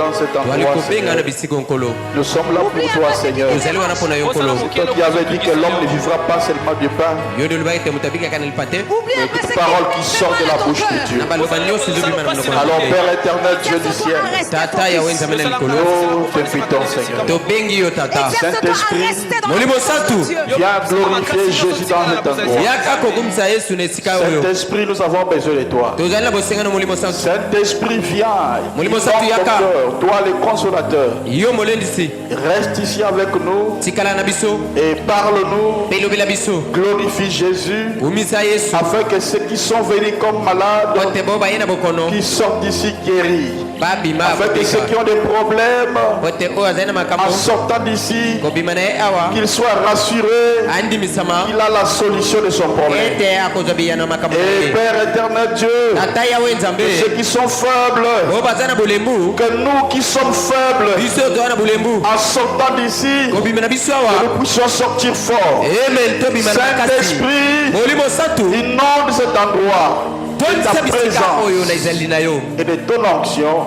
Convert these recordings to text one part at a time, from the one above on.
dans cet endroit, Seigneur. Nous sommes là pour toi, Seigneur. C'est toi qui avais dit que l'homme ne vivra pas seulement du pain, mais toute parole qui sort de la bouche de Dieu. Alors, Père éternel, Dieu du ciel, nous t'invitons, Seigneur. Saint-Esprit, viens glorifier Jésus dans cet endroit. Saint-Esprit, nous avons besoin de toi. Saint-Esprit, viens. Toi, le consolateur. Reste ici avec nous et parle-nous. Glorifie Jésus afin que ceux qui sont venus comme malades, qui sortent d'ici guéris. Afin que ceux qui ont des problèmes, en sortant d'ici, qu'ils soient rassurés qu'il a la solution de son problème. Et Père éternel Dieu, que ceux qui sont faibles, que nous qui sommes faibles, en sortant d'ici, que nous puissions sortir fort. Saint-Esprit, inonde cet endroit de ta présence et de ton onction.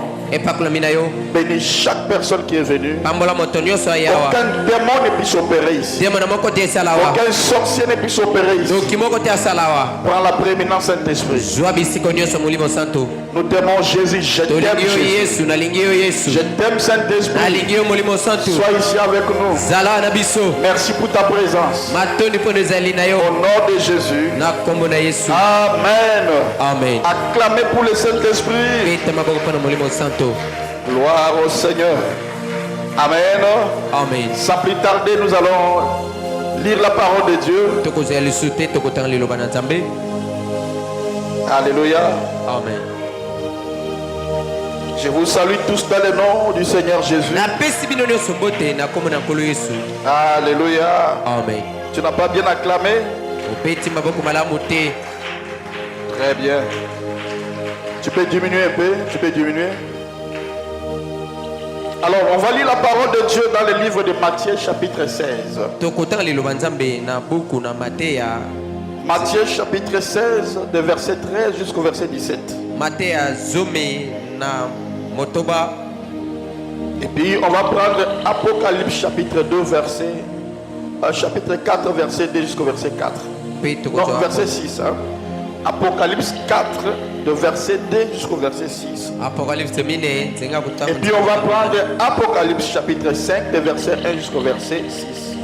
Bénis chaque personne qui est venue. Aucun démon ne puisse opérer ici. Aucun sorcier ne puisse opérer ici. Prends la prééminence, Saint-Esprit. Nous t'aimons Jésus. Je t'aime Jésus. Je t'aime Saint-Esprit. Sois ici avec nous. Merci pour ta présence. Au nom de Jésus. Amen. Amen. Acclamez pour le Saint-Esprit. Gloire au Seigneur. Amen. Amen. Sans plus tarder, nous allons lire la parole de Dieu. Alléluia. Amen. Je vous salue tous dans le nom du Seigneur Jésus. Alléluia. Amen. Tu n'as pas bien acclamé? Très bien. Tu peux diminuer un peu? Tu peux diminuer? Alors, on va lire la parole de Dieu dans le livre de Matthieu, chapitre 16. Matthieu, chapitre 16, de verset 13 jusqu'au verset 17. Et puis, on va prendre Apocalypse, chapitre 2, chapitre 4, verset 2 jusqu'au verset 4. Non, verset 6. Hein? Apocalypse 4, de verset 2 jusqu'au verset 6. Et puis on va prendre Apocalypse chapitre 5, de verset 1 jusqu'au verset 6.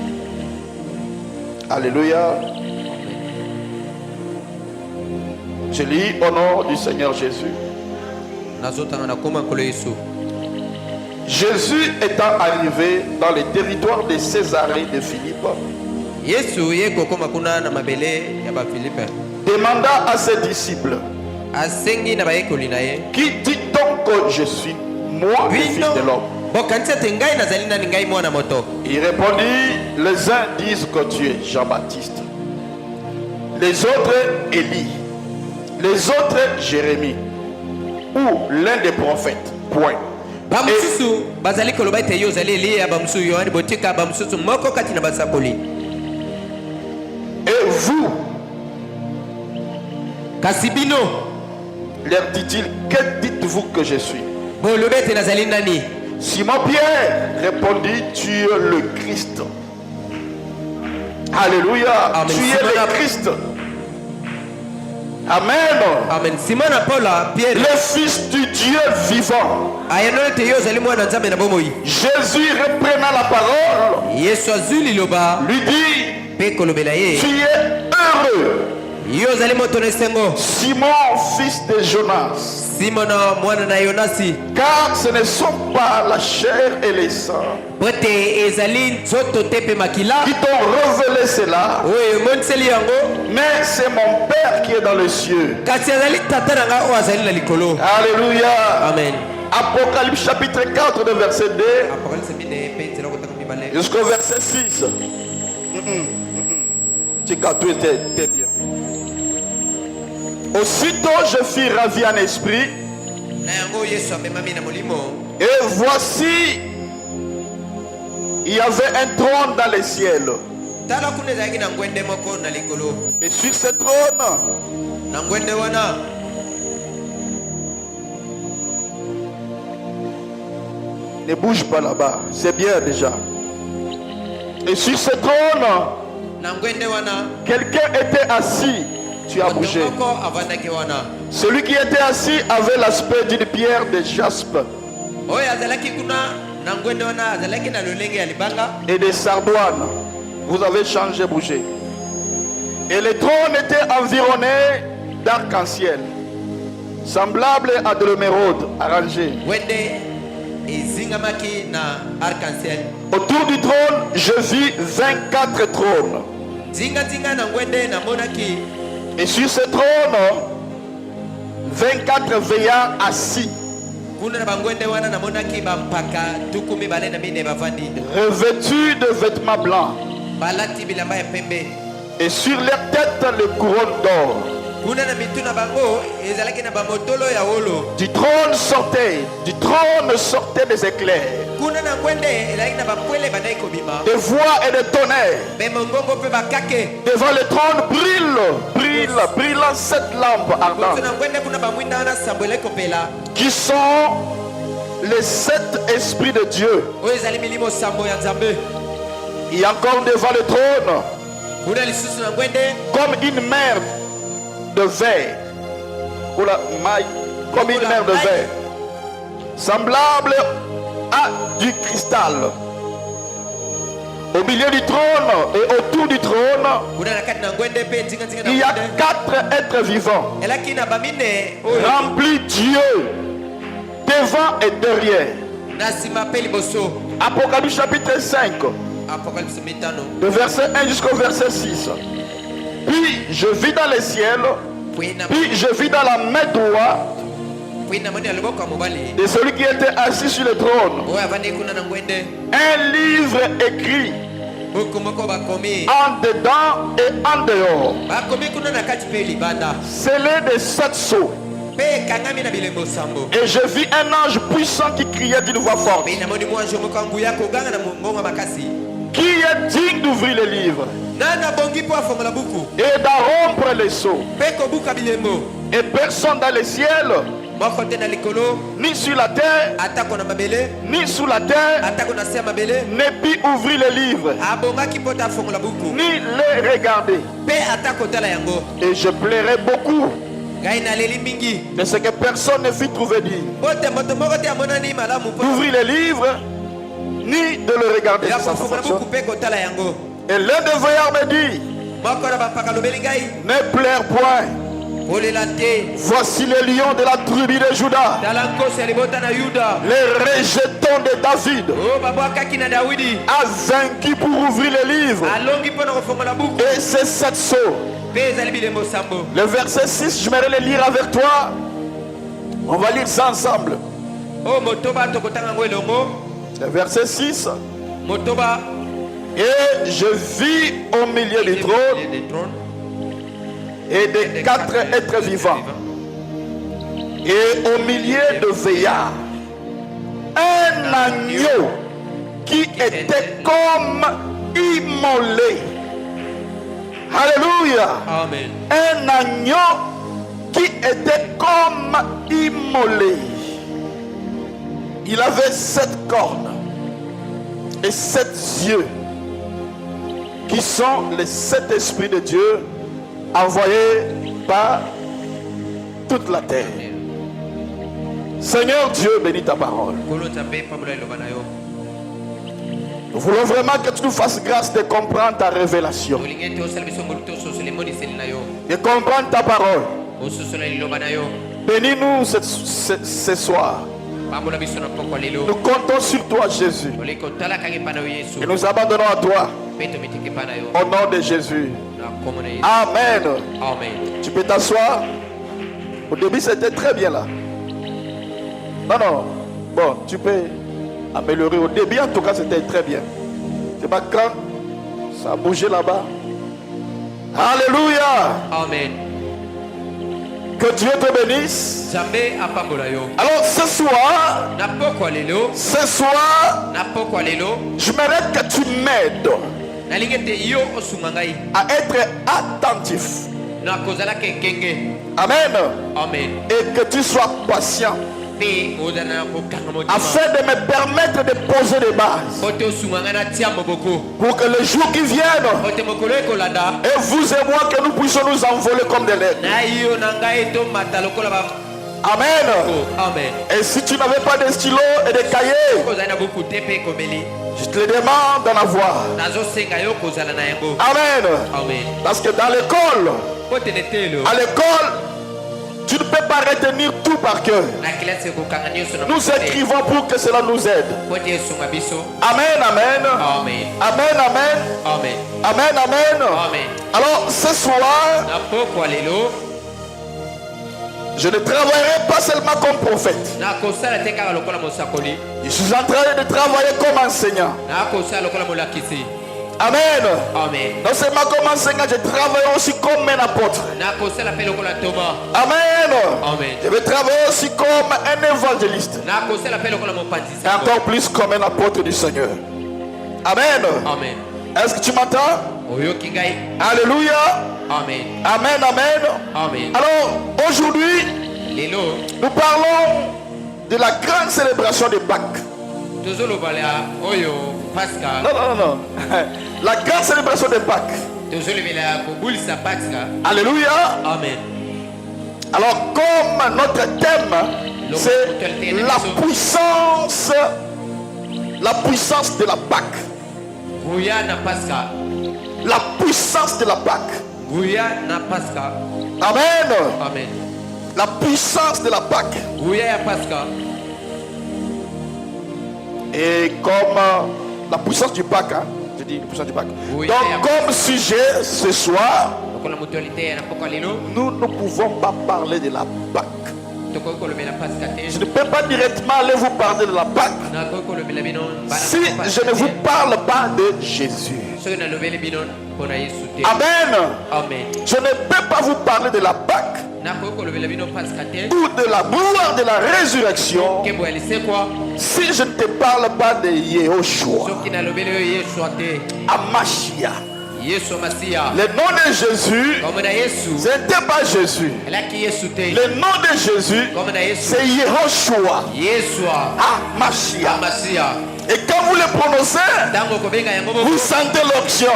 Alléluia. Je lis au nom du Seigneur Jésus. Jésus étant arrivé dans les territoires de Césarée de Philippe, demanda à ses disciples: qui dit-on que je suis, moi, le Fils de l'homme? Il répondit: les uns disent que tu es Jean-Baptiste, les autres Élie, les autres Jérémie, ou l'un des prophètes. Point. Et vous, leur dit-il, que dites-vous que je suis? Simon Pierre répondit: tu es le Christ. Alléluia. Amen. Tu es le Christ. Amen. Amen. Simon Pierre, le Fils du Dieu vivant. Jésus reprenant la parole, lui dit: tu es heureux, Simon, fils de Jonas, car ce ne sont pas la chair et les sangs qui t'ont révélé cela, mais c'est mon Père qui est dans les cieux. Alléluia. Amen. Apocalypse chapitre 4 de verset 2 jusqu'au verset 6. Tu t'es bien. Aussitôt je fus ravi en esprit, et voici il y avait un trône dans les ciels, et sur ce trône Ne bouge pas là-bas. C'est bien déjà. Et sur ce trône, quelqu'un était assis. Tu as bougé. Celui qui était assis avait l'aspect d'une pierre de jaspe et des sardoines. Vous avez changé, bougé. Et le trône était environné d'arc-en-ciel, semblable à de l'émeraude arrangé. Autour du trône, je vis 24 trônes. Et sur ce trône, 24 veillards assis, revêtus de vêtements blancs. Et sur leur tête, le couronne d'or. Du trône sortaient des éclairs, des voix et des tonnerres. Devant le trône brillent 7 lampes ardentes, qui sont les 7 esprits de Dieu. Et encore devant le trône, comme une mer de verre, comme une mer de verre, semblable à du cristal. Au milieu du trône et autour du trône, il y a 4 êtres vivants, remplis Dieu, devant et derrière. Apocalypse chapitre 5, de verset 1 jusqu'au verset 6. Puis je vis dans les ciels, puis je vis dans la main droite de celui qui était assis sur le trône un livre écrit en dedans et en dehors, scellé de 7 sceaux. Et je vis un ange puissant qui criait d'une voix forte: qui est digne d'ouvrir les livres et d'rompre les sceaux? Et personne dans le ciel, ni sur la terre, ni sous la terre, ne put ouvrir les livres, ni les regarder. Et je plairais beaucoup de ce que personne ne fut trouvé digne d'ouvrir les livres, ni de le regarder. Et l'un des veillards me dit: ne pleure point. Voici les lions de la tribu de Juda, les rejetons de David, a vaincu pour ouvrir les livres et ces 7 sceaux. Le verset 6, je vais le lire avec toi. On va lire ça ensemble. Le verset 6. Et je vis au milieu du trône et des 4 êtres vivants, et au milieu de veillards, un agneau qui était comme immolé. Alléluia. Amen. Un agneau qui était comme immolé. Il avait 7 cornes et 7 yeux, qui sont les 7 esprits de Dieu envoyés par toute la terre. Seigneur Dieu, bénis ta parole. Nous voulons vraiment que tu nous fasses grâce de comprendre ta révélation, de comprendre ta parole. Bénis-nous ce soir. Nous comptons sur toi, Jésus, et nous abandonnons à toi au nom de Jésus. Amen. Tu peux t'asseoir. Au début c'était très bien là. Non. Bon, tu peux améliorer. Au début en tout cas c'était très bien. C'est pas quand ça a bougé là-bas. Alléluia. Amen. Que Dieu te bénisse. Alors ce soir, j'aimerais que tu m'aides à être attentif. Amen. Amen. Et que tu sois patient. afin de me permettre de poser des bases pour que le jour qui vienne, et vous et moi, que nous puissions nous envoler comme des lettres. Amen. Et si tu n'avais pas de stylo et de cahiers, je te le demande d'en avoir. Amen. Parce que dans l'école, à l'école, tu ne peux pas retenir tout par cœur. Nous écrivons pour que cela nous aide. Amen, amen. Amen, amen. Amen, amen. Alors ce soir, je ne travaillerai pas seulement comme prophète. Je suis en train de travailler comme enseignant. Amen. Non seulement comme enseignant, je travaille aussi comme un apôtre. Amen. Je vais travailler aussi comme un évangéliste. Et encore plus comme un apôtre du Seigneur. Amen. Est-ce que tu m'entends? Alléluia. Amen. Amen, amen. Alors, aujourd'hui, nous parlons de la grande célébration de Pâques. Non. La grande célébration de Pâques. Alléluia. Amen. Alors, comme notre thème, c'est la puissance de la Pâques. La puissance de la Pâques. Amen. Amen. La puissance de la Pâques. Et comme la puissance du Pâques, hein, je dis la puissance du Pâques. Donc comme sujet ce soir, nous ne pouvons pas parler de la Pâques. Je ne peux pas directement aller vous parler de la Pâques si je ne vous parle pas de Jésus. Amen. Je ne peux pas vous parler de la Pâques ou de la gloire de la résurrection si je ne te parle pas de Yehoshua, Amashia. Le nom de Jésus, ce n'était pas Jésus. Le nom de Jésus, c'est Yehoshua, Amashia. Et quand vous le prononcez, vous sentez l'onction.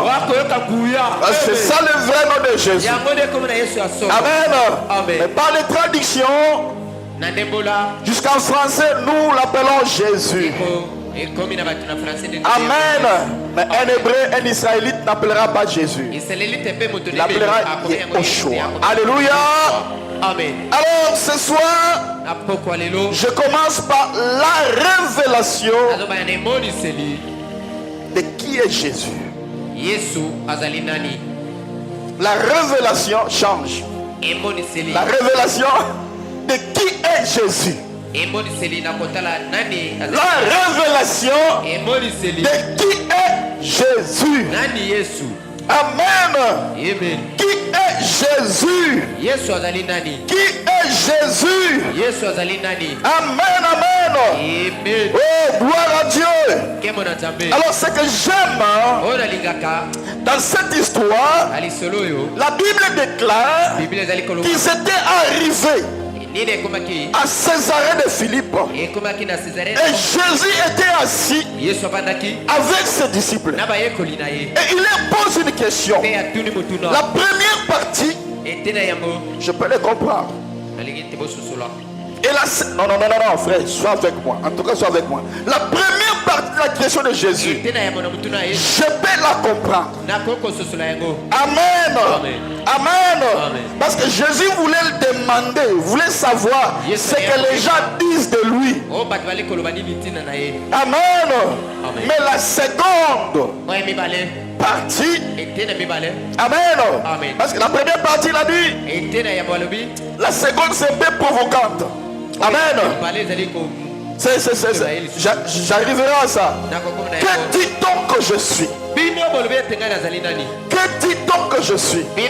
C'est ça le vrai nom de Jésus. Amen. Mais par les traductions, jusqu'en français, nous l'appelons Jésus. Amen. Mais un hébreu, un israélite n'appellera pas Jésus. Il l'appellera Yehoshua. Alléluia. Amen. Alors ce soir, je commence par la révélation de qui est Jésus. La révélation change. La révélation de qui est Jésus. La révélation de qui est Jésus. Amen. Qui est Jésus? Qui est Jésus? Amen, amen. Oh, gloire à Dieu. Alors ce que j'aime dans cette histoire, la Bible déclare qu'ils étaient arrivés à Césarée de Philippe. Et Jésus était assis avec ses disciples. Et il leur pose une question. La première partie, je peux les comprendre. Et non, frère, sois avec moi. En tout cas, sois avec moi. La première partie de la question de Jésus, je peux la comprendre. Amen. Amen. Parce que Jésus voulait le demander, voulait savoir ce que les gens disent de lui. Amen. Mais la seconde partie, amen. Parce que la première partie, il a dit, la seconde c'est un peu provocante. Amen. J'arriverai à ça. Que dit-on que je suis? Que dit-on que je suis? Que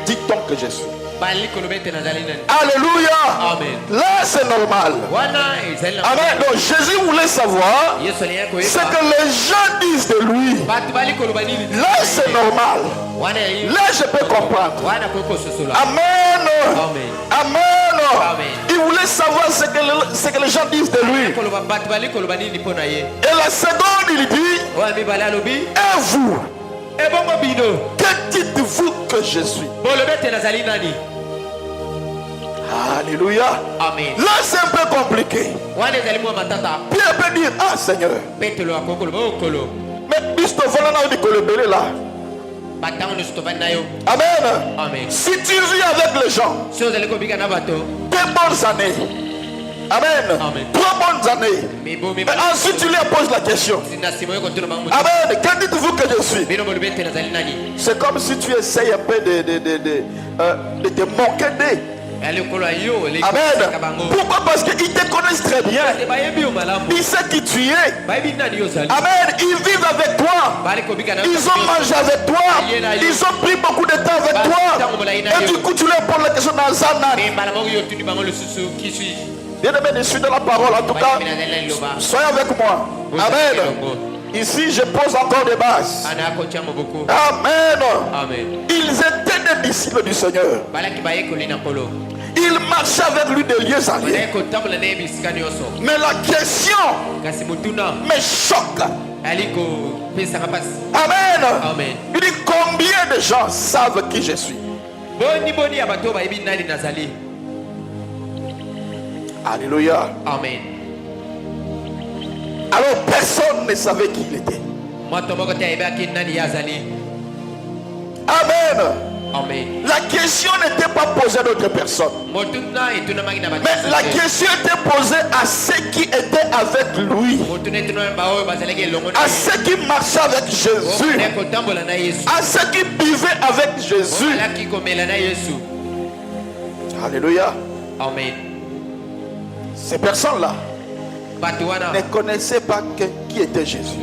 dit-on que je suis? Alléluia. Amen. Là, c'est normal. Amen. Donc, Jésus voulait savoir ce que les gens disent de lui. Là, c'est normal. Là, je peux comprendre. Amen. Amen. Il voulait savoir ce que les gens disent de lui. Et la seconde, il dit, et vous, que dites-vous que je suis? Alléluia. Amen. Là, c'est un peu compliqué. Pierre peut dire, ah Seigneur. Mais là. Amen. Amen. Si tu vis avec les gens, 2 bonnes années. Amen. Amen. 3 bonnes années. Et ensuite tu leur poses la question. Amen. Que dites-vous que je suis? C'est comme si tu essayes un peu de te moquer d'eux. Amen. Pourquoi? Parce qu'ils te connaissent très bien. Ils savent qui tu es. Amen. Ils vivent avec toi. Ils ont mangé avec toi. Ils ont pris beaucoup de temps avec toi. Et du coup, tu leur poses la question dans Zanan. Bien aimé, je suis dans la parole. En tout cas, soyez avec moi. Amen. Ici, je pose encore des bases. Amen. Ils étaient des disciples du Seigneur. Il marchait avec lui de lieu en lieu. Mais la question me choque. Amen. Il dit combien de gens savent qui je suis? Alléluia. Amen. Alors personne ne savait qui il était. Amen. Amen. La question n'était pas posée à d'autres personnes. Mais la question était posée à ceux qui étaient avec lui. À ceux qui marchaient avec Jésus. À ceux qui vivaient avec Jésus. Alléluia. Amen. Ces personnes-là ne connaissaient pas qui était Jésus.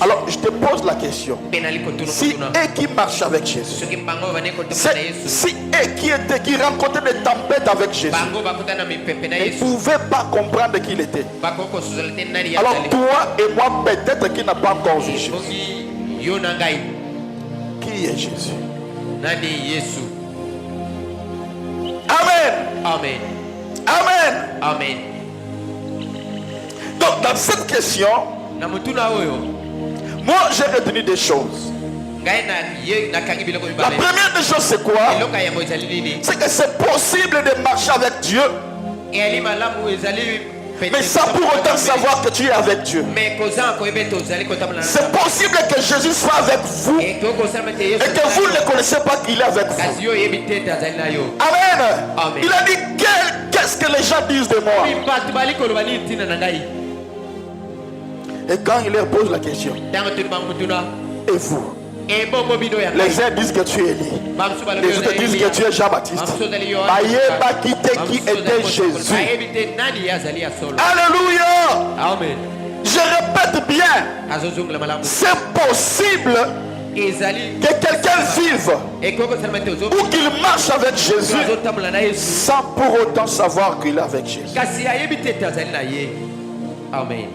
Alors je te pose la question. Si eux qui marchaient avec Jésus, si eux qui rencontraient des tempêtes avec Jésus, ne pouvaient pas comprendre qui il était. Alors toi et moi peut-être qui n'a pas encore vu Jésus. Qui est Jésus? Amen. Amen. Amen. Amen. Donc dans cette question, moi j'ai retenu des choses. La première des choses c'est quoi? C'est que c'est possible de marcher avec Dieu, mais sans pour autant savoir que tu es avec Dieu. C'est possible que Jésus soit avec vous et que vous ne connaissez pas qu'il est avec vous. Amen. Il a dit qu'est-ce que les gens disent de moi? Et quand il leur pose la question, et vous? Les uns disent que tu es Élie, les autres disent que tu es Jean-Baptiste. Qui était Jésus. Alléluia. Amen. Je répète bien, c'est possible que quelqu'un vive ou qu'il marche avec Jésus sans pour autant savoir qu'il est avec Jésus. Amen.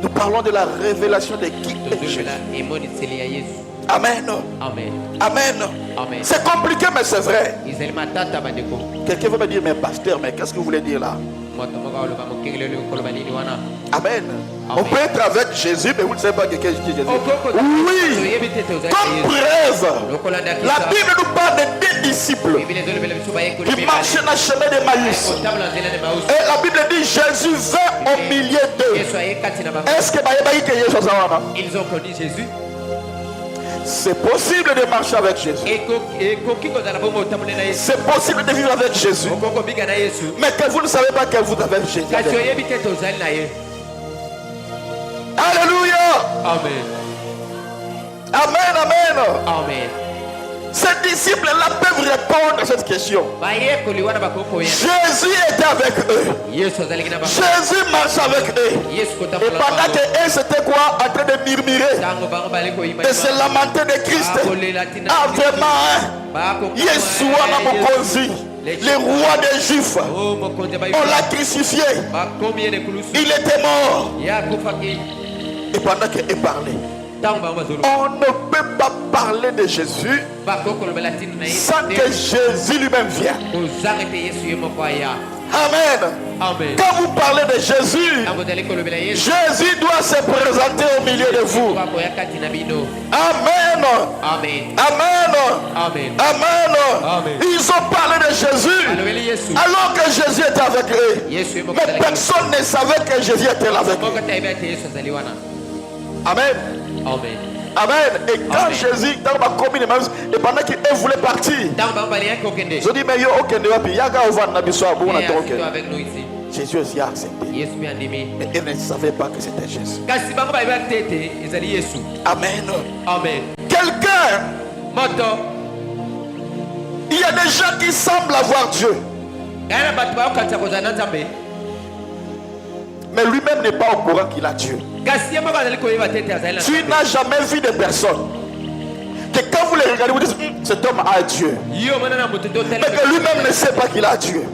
Nous parlons de la révélation de qui est Jésus. Amen. Amen. Amen. Amen. C'est compliqué, mais c'est vrai. Quelqu'un veut me dire, mais pasteur, mais qu'est-ce que vous voulez dire là? Amen. On peut être avec Jésus, mais vous ne savez pas qui est Jésus. Oui. Comme preuve, la Bible nous parle de deux disciples qui marchaient dans le chemin de Maïs. Et la Bible dit Jésus vint au milieu d'eux. Est-ce que ils ont connu Jésus? C'est possible de marcher avec Jésus. C'est possible de vivre avec Jésus. Mais que vous ne savez pas que vous avez Jésus. Alléluia. Amen. Amen, amen. Amen. Ces disciples-là peuvent répondre à cette question. Jésus était avec eux. Jésus marchait avec eux. Et pendant que eux, c'était quoi? En train de murmurer, de se lamenter de Christ. Ah, vraiment, Yeshua Namokonzi, le roi des Juifs, on l'a crucifié. Il était mort. Et pendant qu'il parlait, on ne peut pas parler de Jésus sans que Jésus lui-même vienne. Amen. Quand vous parlez de Jésus, Jésus doit se présenter au milieu de vous. Amen. Amen. Amen. Ils ont parlé de Jésus alors que Jésus était avec eux. Mais personne ne savait que Jésus était là avec eux. Amen. Amen. Amen. Et quand Jésus, dans ma commune, et pendant qu'il voulait partir, je dis, mais yo, ok, Jésus aussi a accepté. Mais il ne savait pas que c'était Jésus. Amen. Amen. Quelqu'un, il y a des gens qui semblent avoir Dieu, mais lui-même n'est pas au courant qu'il a Dieu. Tu n'as jamais vu de personne que quand vous les regardez, vous dites cet homme a Dieu, mais que lui-même ne sait pas qu'il a Dieu.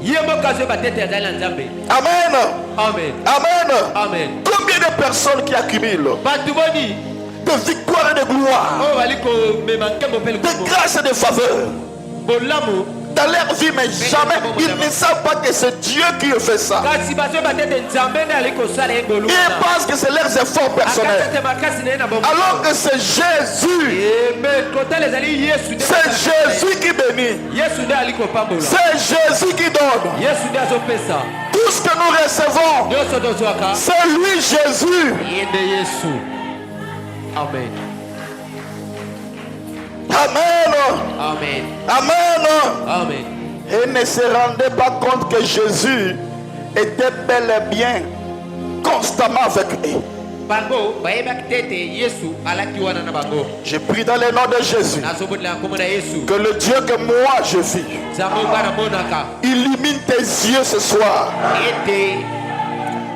Amen. Amen. Amen. Amen. Combien de personnes qui accumulent de victoire et de gloire, de grâce et de faveur dans leur vie, mais jamais ils ne savent pas que c'est Dieu qui fait ça. Ils pensent que c'est leurs efforts personnels, alors que c'est Jésus. C'est Jésus qui bénit, c'est Jésus qui donne. Tout ce que nous recevons, c'est lui, Jésus. Amen. Amen. Amen. Amen. Amen. Et ne se rendait pas compte que Jésus était bel et bien constamment avec eux. Je prie dans le nom de Jésus que le Dieu que moi je vis illumine tes yeux ce soir,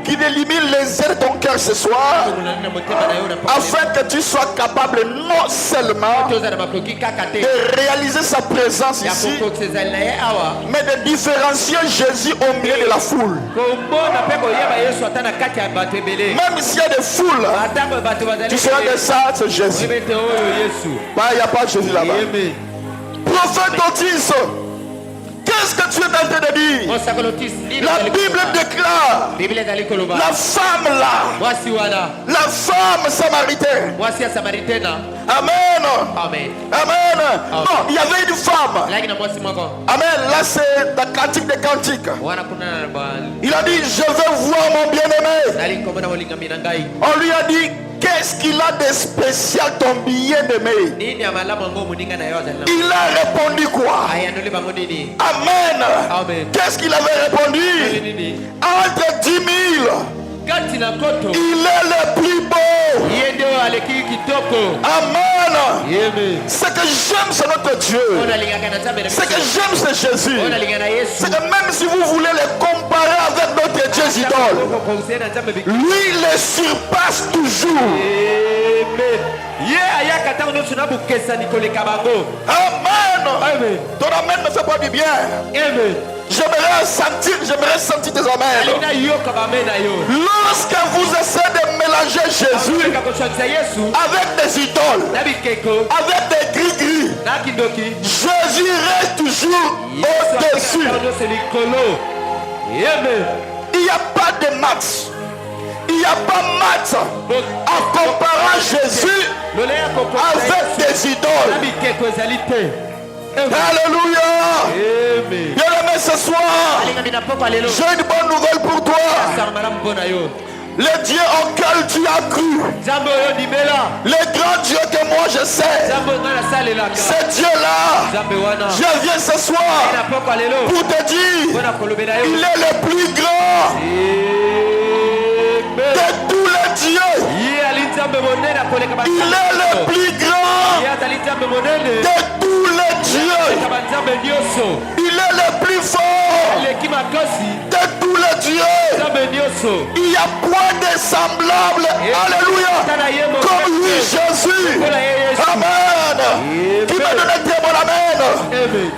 qu'il illumine les ailes de ton cœur ce soir, afin que tu sois capable non seulement de réaliser sa présence ici, mais de différencier Jésus au milieu de la foule. Même s'il y a des foules, tu seras de ça, c'est Jésus. Il n'y a pas Jésus là-bas. Prophète Otis, qu'est-ce que tu es en train de dire? La Bible déclare la femme là, la femme samaritaine. Amen. Amen. Amen. Non, il y avait une femme. Amen. Là c'est la cantique des cantiques. Il a dit, je veux voir mon bien-aimé. On lui a dit, qu'est-ce qu'il a de spécial ton bien-aimé? Il a répondu quoi? Amen. Amen. Qu'est-ce qu'il avait répondu? Entre 10 000, il est le plus beau. Amen. Ce que j'aime, c'est notre Dieu. Ce que j'aime, c'est Jésus. C'est que même si vous voulez le comparer avec notre Dieu idole, lui le surpasse toujours. Amen. Ton amen ne fait pas du bien. J'aimerais sentir tes amens. Lorsque vous essayez de mélanger Jésus avec des idoles, avec des gris-gris, Jésus reste toujours au-dessus. Il n'y a pas de match. Il n'y a pas match en comparant Jésus avec des idoles. Alléluia. Bien-aimé, ce soir, j'ai une bonne nouvelle pour toi. Le Dieu auquel tu as cru, le grand Dieu que moi je sais, ce Dieu-là, je viens ce soir pour te dire, il est le plus grand de tous les dieux. Il est le plus grand de tous les Il est le plus fort de tous les dieux. Il y a point de semblable. Alléluia. Comme lui, Jésus. Amen. Qui m'a donné témoin. Amen.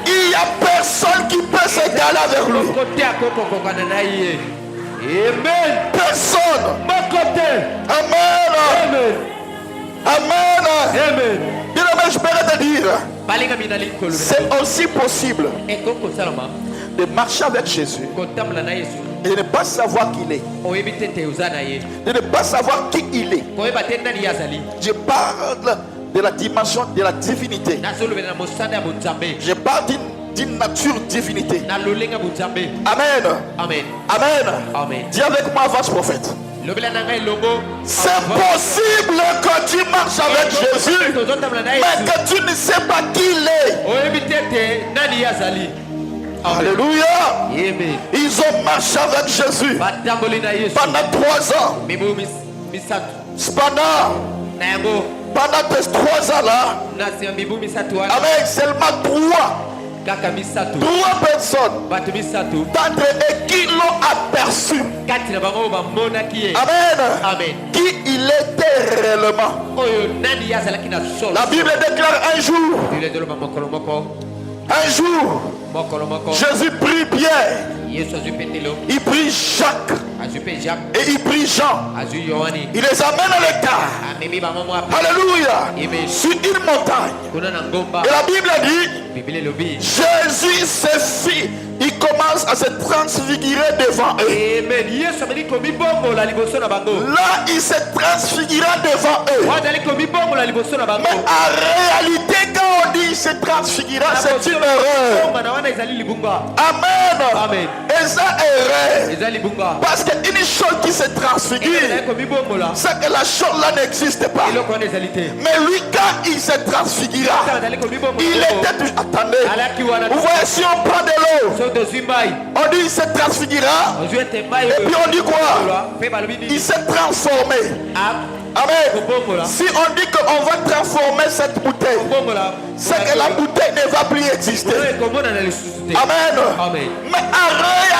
Il n'y a personne qui peut s'égaler avec lui. Amen. Personne. Amen. Amen. Bien aimé, je peux te dire, c'est aussi possible de marcher avec Jésus et de ne pas savoir qui il est, de ne pas savoir qui il est. Je parle de la dimension de la divinité. Je parle d'une nature divinité. Amen. Amen. Amen. Dis avec moi, avance prophète. C'est possible que tu marches avec Jésus, mais que tu ne sais pas qui il est. Alléluia. Ils ont marché avec Jésus pendant 3 ans. Pendant ces 3 ans là, avec seulement 3 personnes d'entre eux qui l'ont aperçu. Amen. Qui il était réellement. La Bible déclare un jour, Jésus prit Pierre, il prit Jacques et il prit Jean. Il les amène à l'écart. Alléluia. Sur une montagne. Et la Bible dit, Jésus se fit, il commence à se transfigurer devant eux. Là, il se transfigura devant eux. Mais en réalité, quand on dit il se transfigura, c'est une erreur. Amen. Et ça erreur. Parce qu'une chose qui se transfigure, c'est que la chose là n'existe pas. Mais lui, quand il se transfigura, il était toujours. Attendez. Vous voyez, si on prend de l'eau, on dit il se transfigura. Et puis on dit quoi? Il s'est transformé. Amen. Si on dit qu'on va transformer cette bouteille, c'est que la bouteille ne va plus exister. Amen. Mais en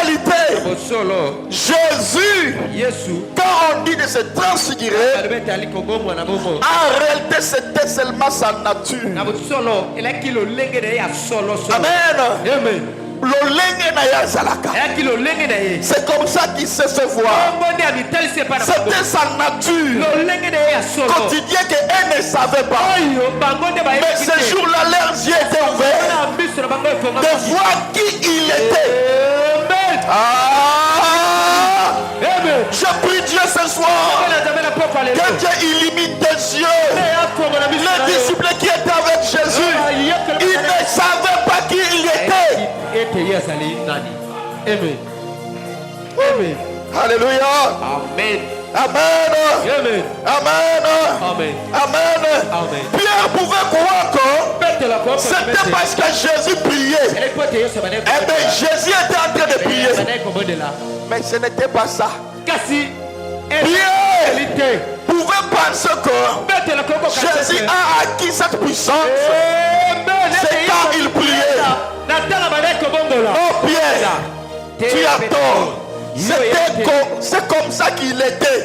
réalité, Jésus, quand on dit de se transfigurer, en réalité c'était seulement sa nature. Amen. C'est comme ça qu'il s'est fait voir. C'était sa nature quotidienne qu'elle ne savait pas. Mais ce jour-là, leurs yeux étaient ouverts de voir qui il était. Je prie Dieu ce soir que Dieu illumine tes yeux. Les disciples qui étaient avec Jésus, ils ne savaient pas qui il était. Amen. Alléluia. Amen. Amen. Amen. Amen. Pierre pouvait croire que c'était parce que Jésus priait. Eh bien, Jésus était en train de prier. Mais ce n'était pas ça. Pierre pouvait penser que Jésus a acquis cette puissance. C'est quand il priait. Oh Pierre, tu as tort. C'est comme ça qu'il était.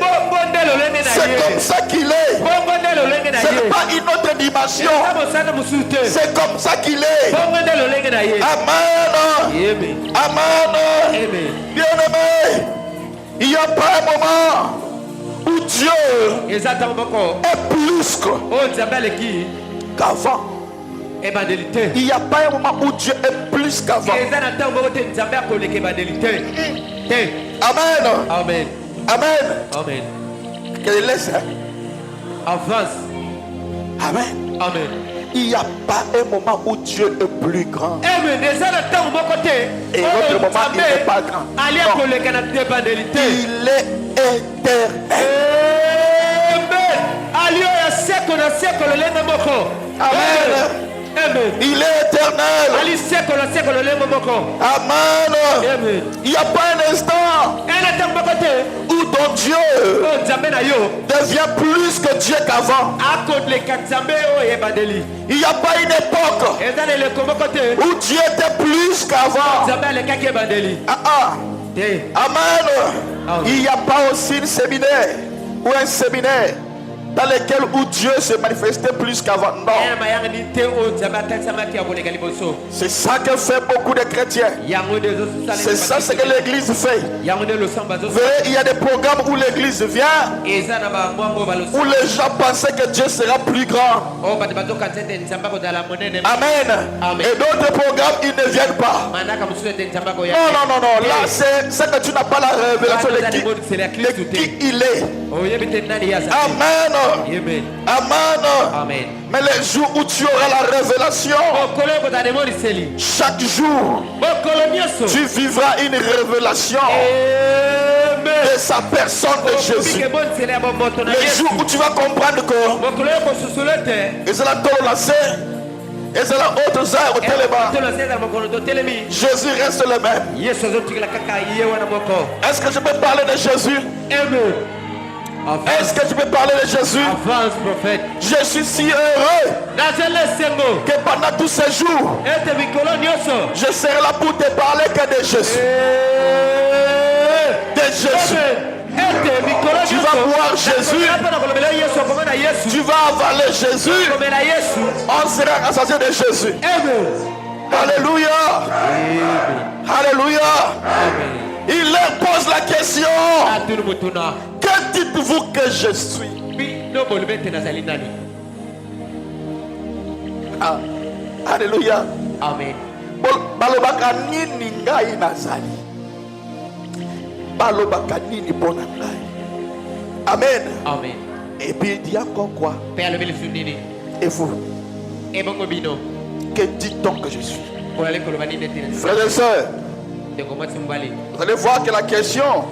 C'est comme ça qu'il est. Ce n'est pas une autre dimension. C'est comme ça qu'il est. Amen. Amen. Bien aimé, il n'y a pas un moment où Dieu est plus qu'avant. Il n'y a pas un moment où Dieu est plus qu'avant. Amen. Amen. Amen. Amen. Qu'elle laisse. Avance. Amen. Amen. Il n'y a pas un moment où Dieu est plus grand. Amen. Et l'autre moment, il n'est pas grand. Non. Il est éternel. Amen. Il est éternel. éternel. Amen. Il n'y a pas un instant où ton Dieu devient plus que Dieu qu'avant. Il n'y a pas une époque où Dieu était plus qu'avant. Amen. Il n'y a pas aussi un séminaire ou un séminaire dans lequel où Dieu se manifestait plus qu'avant. Non. C'est ça que fait beaucoup de chrétiens. C'est ça ce que l'église fait. Vous voyez, il y a des programmes où l'église vient, où les gens pensaient que Dieu sera plus grand. Amen. Et d'autres programmes, ils ne viennent pas. Non. Là, c'est que tu n'as pas la révélation de qui il est. Amen. Amen. Mais les jours où tu auras la révélation, chaque jour, tu vivras une révélation de sa personne de Jésus. Les jours où tu vas comprendre que Jésus reste le même. Est-ce que je peux parler de Jésus? Est-ce que tu peux parler de Jésus? Je suis si heureux que pendant tous ces jours, je serai là pour te parler que de Jésus. De Jésus. Tu vas voir Jésus. Tu vas avaler Jésus. On sera rassasié de Jésus. Alléluia. Alléluia. Il leur pose la question. Que dites-vous que je suis? Alléluia. Amen. Balobaka nini ngai nazali? Balobaka nini pona ngai? Amen. Amen. Et puis il dit encore quoi? Et vous? Que dit-on que je suis? Frères et sœurs, vous allez voir que la question,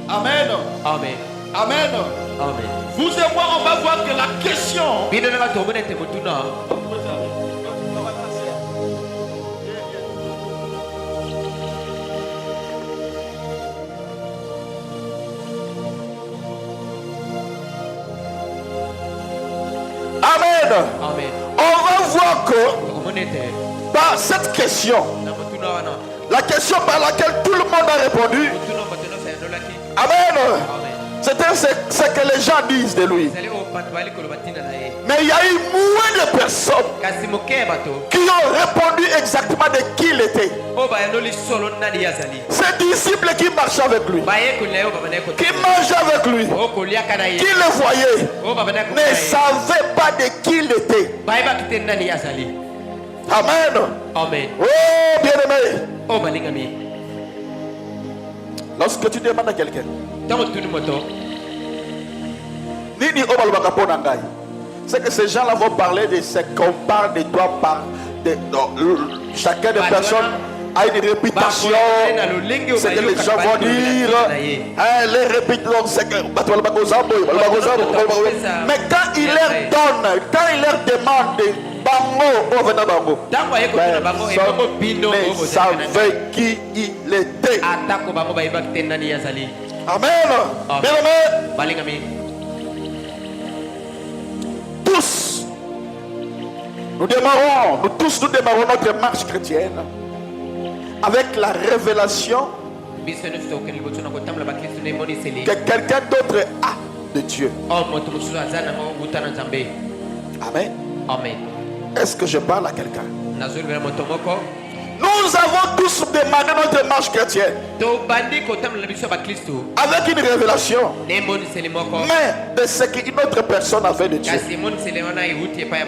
Amen. Amen. Amen. Amen. Vous et moi, on va voir que la question. Amen. Amen. On va voir que par cette question, la question par laquelle tout le monde a répondu, Amen. C'était ce que les gens disent de lui. Mais il y a eu moins de personnes qui ont répondu exactement de qui il était. Ces disciples qui marchaient avec lui, qui mangeaient avec lui, qui le voyaient, ne savaient pas de qui il était. Amen. Amen. Oh, bien-aimé. Lorsque tu demandes à quelqu'un, c'est que ces gens-là vont parler de ce qu'on parle de toi par chacun des personnes a une réputation. C'est que les gens vont dire, les répétitions, c'est que mais quand il leur donne, quand il leur demande bango, ne savait qui il était. Amen. Bien-aimé. Tous, nous démarrons notre marche chrétienne avec la révélation que quelqu'un d'autre a de Dieu. Amen. Amen. Est-ce que je parle à quelqu'un? Nous avons tous demandé notre marche chrétienne avec une révélation, mais de ce qu'une autre personne avait de Dieu,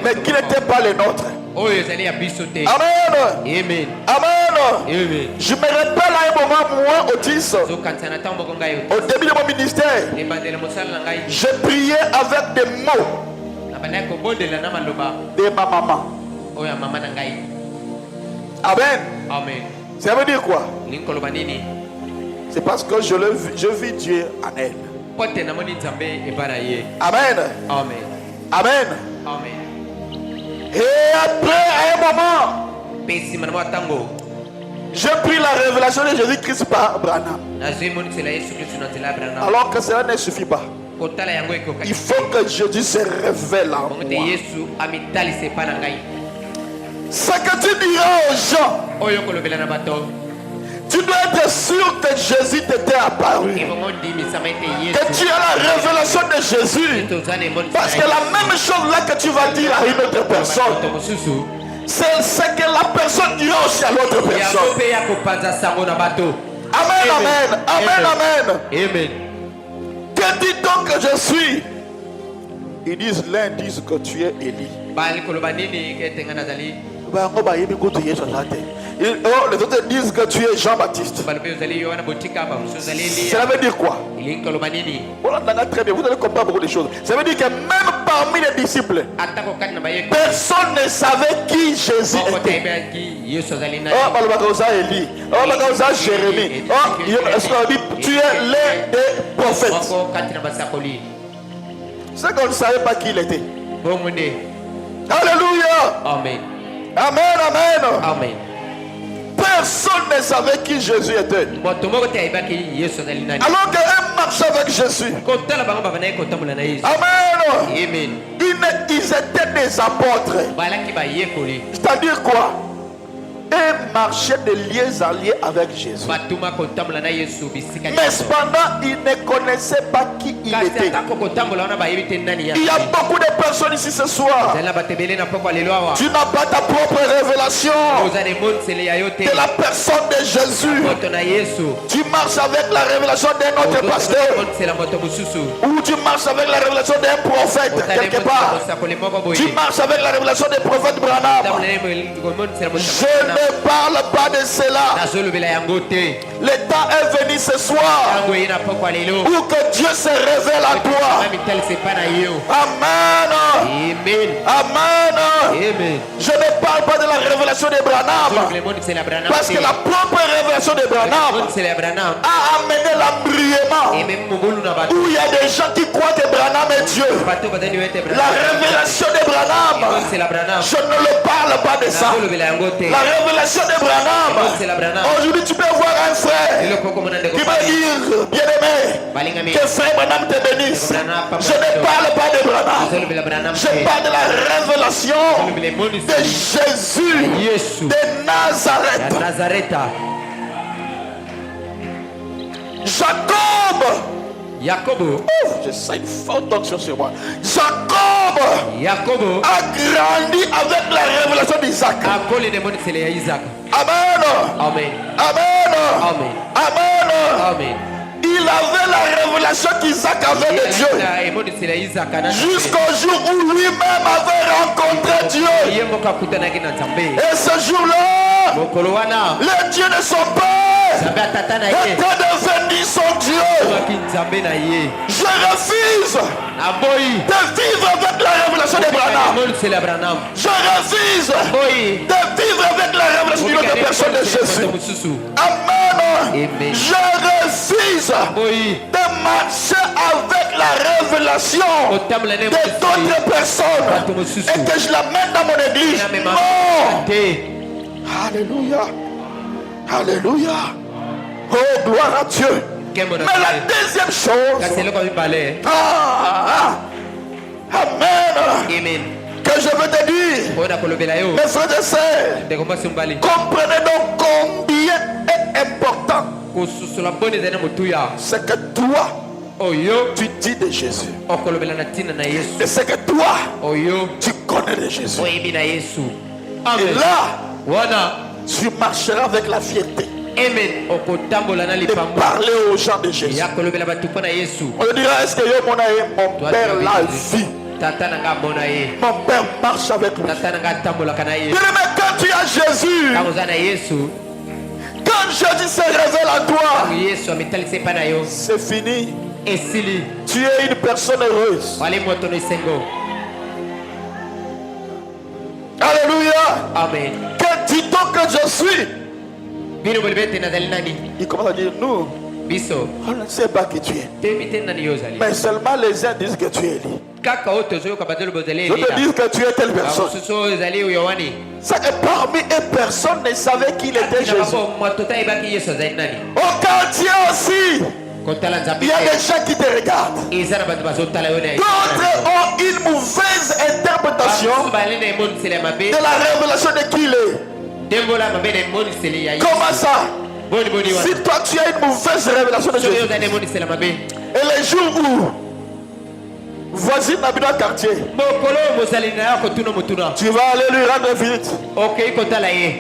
mais qui n'était pas le nôtre. Amen. Amen. Amen. Je me rappelle à un moment, moi, Otis, au début de mon ministère, je priais avec des mots de ma maman. Amen. Amen. Ça veut dire quoi? C'est parce que je vis Dieu en elle. Amen. Amen. Amen. Amen. Amen. Et après, à un moment, j'ai pris la révélation de Jésus-Christ par Branham. Alors que cela ne suffit pas. Il faut que Jésus se révèle en moi. Ce que tu diras aux gens, tu dois être sûr que Jésus t'était apparu, que tu as la révélation de Jésus. Parce que la même chose là que tu vas dire à une autre personne, c'est ce que la personne dira aussi à l'autre personne. Amen, amen, amen, amen. Amen. Que dit-on que je suis? Ils disent, l'un disent que tu es Élie. Les autres disent que tu es Jean-Baptiste. Cela veut dire quoi? Très bien, vous allez comprendre beaucoup de choses. Ça veut dire que même parmi les disciples, personne ne savait qui Jésus était. Élie, Jérémie. Tu es l'un des prophètes. C'est qu'on ne savait pas qui il était. Alléluia. Amen. Amen, amen. Amen. Personne ne savait qui Jésus était. Alors qu'un marche avec Jésus. Amen. Ils étaient des apôtres. C'est-à-dire quoi? Et marchaient de liés en liés avec Jésus. Mais cependant, ils ne connaissaient pas qui il était. Il y a beaucoup de personnes ici ce soir. Tu n'as pas ta propre révélation de la personne de Jésus. Tu marches avec la révélation d'un autre pasteur. Ou tu marches avec la révélation d'un prophète quelque part. Tu marches avec la révélation des prophètes Branham. Je ne parle pas de cela. Le temps est venu ce soir pour que Dieu se révèle à toi. Amen. Amen. Je ne parle pas de la révélation de Branham, parce que la propre révélation de Branham a amené l'embriement où il y a des gens qui croient que Branham est Dieu. La révélation de Branham, je ne le parle pas de ça. La révélation de Branham, aujourd'hui tu peux voir un frère qui va dire, bien-aimé, que frère Branham te bénisse. Je ne parle pas de Branham, je parle de la révélation de Jésus de Nazareth. Jacob, je sens une forte onction sur moi. Jacob a grandi avec la révélation d'Isaac. Amen. Amen. Amen. Amen. Amen. Amen. Il avait la révélation qu'Isaac avait de Dieu. Jusqu'au jour où lui-même avait rencontré Dieu. Et ce jour-là, le Dieu de son père était devenu son Dieu. Je refuse de vivre avec la révélation de Branham. Je refuse de vivre avec la révélation d'une autre personne de Jésus. Amen. Je refuse de marcher avec la révélation de d'autres personnes et que je la mette dans mon église. Non. Alléluia. Alléluia. Oh, gloire à Dieu. Mais la deuxième chose, Amen, que je veux te dire, mes frères et sœurs, comprenez donc combien est important ce que toi tu dis de Jésus et ce que toi tu connais de Jésus. Et là, tu marcheras avec la fierté de parler aux gens de Jésus. On te dira, est-ce que mon père l'a vu? Mon père marche avec lui. Mais quand tu as Jésus, quand Jésus se révèle à toi, c'est fini. Tu es une personne heureuse. Alléluia. Amen. Que dit-on que je suis? Il commence à dire, nous, on ne sait pas qui tu es. Mais seulement les uns disent que tu es Élie. D'autres disent que tu es telle personne. C'est que parmi eux, personne ne savait qu'il était Jésus. Au quartier aussi, il y a des gens qui te regardent. D'autres ont une mauvaise interprétation de la révélation de qui il est. Comment ça? Si toi tu as une mauvaise révélation de Jésus, et les jours où voisine n'habite dans le quartier, tu vas aller lui rendre visite.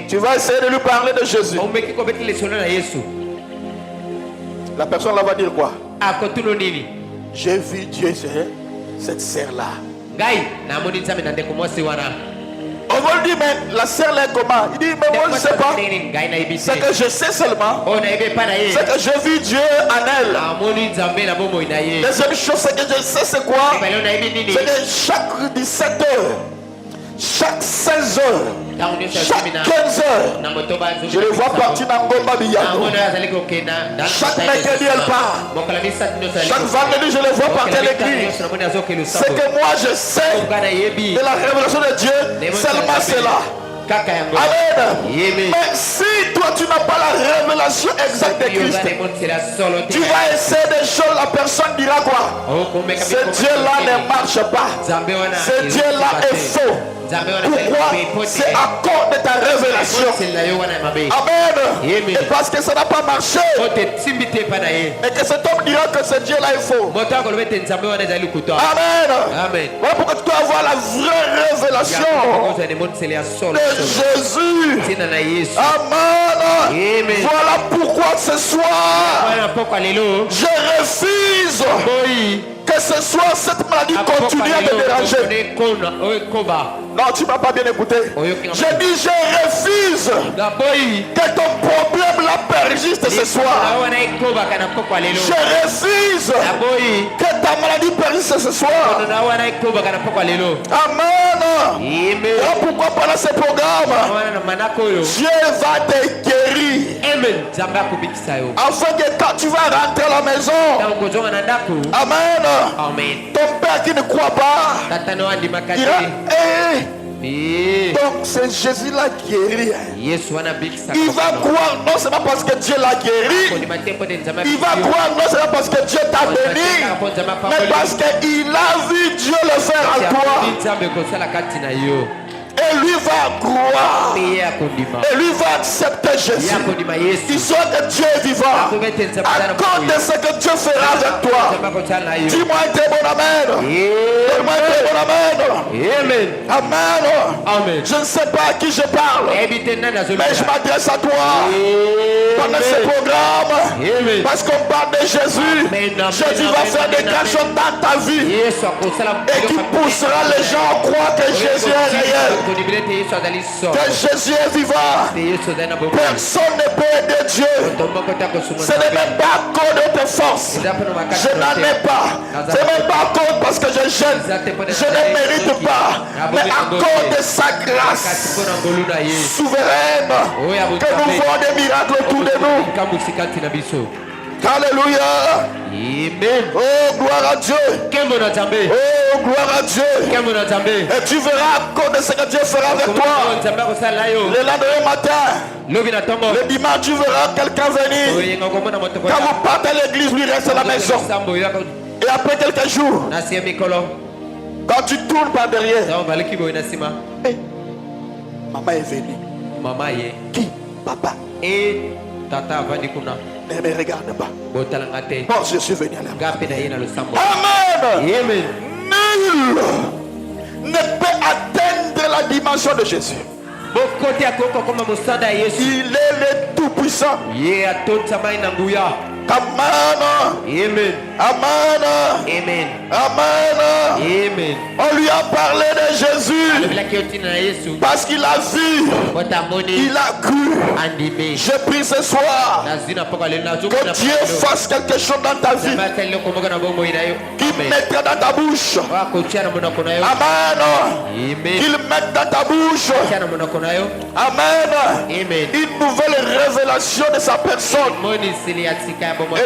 Tu vas essayer de lui parler de Jésus. La personne là va dire quoi? J'ai vu Dieu, cette sœur-là. On va lui dire, mais la sœur là est comment? Il dit, mais moi je ne sais pas. C'est que je sais seulement. C'est que j'ai vu Dieu en elle. Deuxième chose, c'est que je sais c'est quoi? C'est que chaque 17 heures, chaque 16 heures, chaque 15 heures, je les vois partir dans Ngomba Biyano. Chaque mercredi elle part. Chaque vendredi je les vois partir à l'église. C'est que moi je sais de la révélation de Dieu, seulement c'est là. Amen. Mais si toi tu n'as pas la révélation exacte de Christ, tu vas essayer des choses, la personne dira quoi? Ce Dieu là ne marche pas. Ce Dieu là est faux. Pourquoi? C'est à cause de ta révélation. Amen. Et parce que ça n'a pas marché, et que cet homme dira que ce Dieu là est faux. Amen. Voilà pourquoi tu dois avoir la vraie révélation de Jésus. Amen. Voilà pourquoi ce soir je refuse que ce soir cette maladie continue à me déranger. Non, tu ne m'as pas bien écouté. Je dis je refuse que ton problème là persiste ce soir. Je refuse que ta maladie persiste ce soir. Amen. Voilà pourquoi pendant ce programme, Dieu va te guérir. Afin que quand tu vas rentrer à la maison, amen, ton père qui ne croit pas dira, donc c'est Jésus l'a guéri. Il va croire non seulement parce que Dieu l'a guéri, il va croire non seulement parce que Dieu t'a béni, mais parce qu'il a vu Dieu le faire en toi. Et lui va croire. Et lui va accepter Jésus. Il sait que Dieu est vivant. À cause de ce que Dieu fera avec toi. Dis-moi un très bon amen. Dis-moi un très bon amen. Amen. Je ne sais pas à qui je parle, mais je m'adresse à toi pendant ce programme. Parce qu'on parle de Jésus. Jésus va faire des grandes choses dans ta vie. Et qui poussera les gens à croire que Jésus est réel. Que Jésus est vivant. Personne ne peut aider Dieu. Ce n'est même pas à cause de tes forces. Je n'en ai pas. Ce n'est même pas à cause parce que je gêne. Je ne mérite pas. Mais à cause de sa grâce souveraine que nous voyons des miracles autour de nous. Alléluia. Amen. Oh, gloire à Dieu. Oh, gloire à Dieu. Et tu verras à cause de ce que Dieu fera avec toi. Le lendemain matin, le dimanche, tu verras quelqu'un venir. Quand vous partez à l'église, lui reste à la maison. Et après quelques jours, quand tu tournes par derrière, hey, maman est venue. Qui? Papa. Ne me regarde pas. Bon, je suis venu à la Amen. Nul ne peut atteindre la dimension de Jésus. Il est le Tout-Puissant. Amen. Amen. Amen. Amen. Amen. Amen. On lui a parlé de Jésus parce qu'il a vu, il a cru. Je prie ce soir que Dieu fasse quelque chose dans ta vie, qu'il mette dans ta bouche. Amen. Qu'il mette dans ta bouche. Amen. Une nouvelle révélation de sa personne et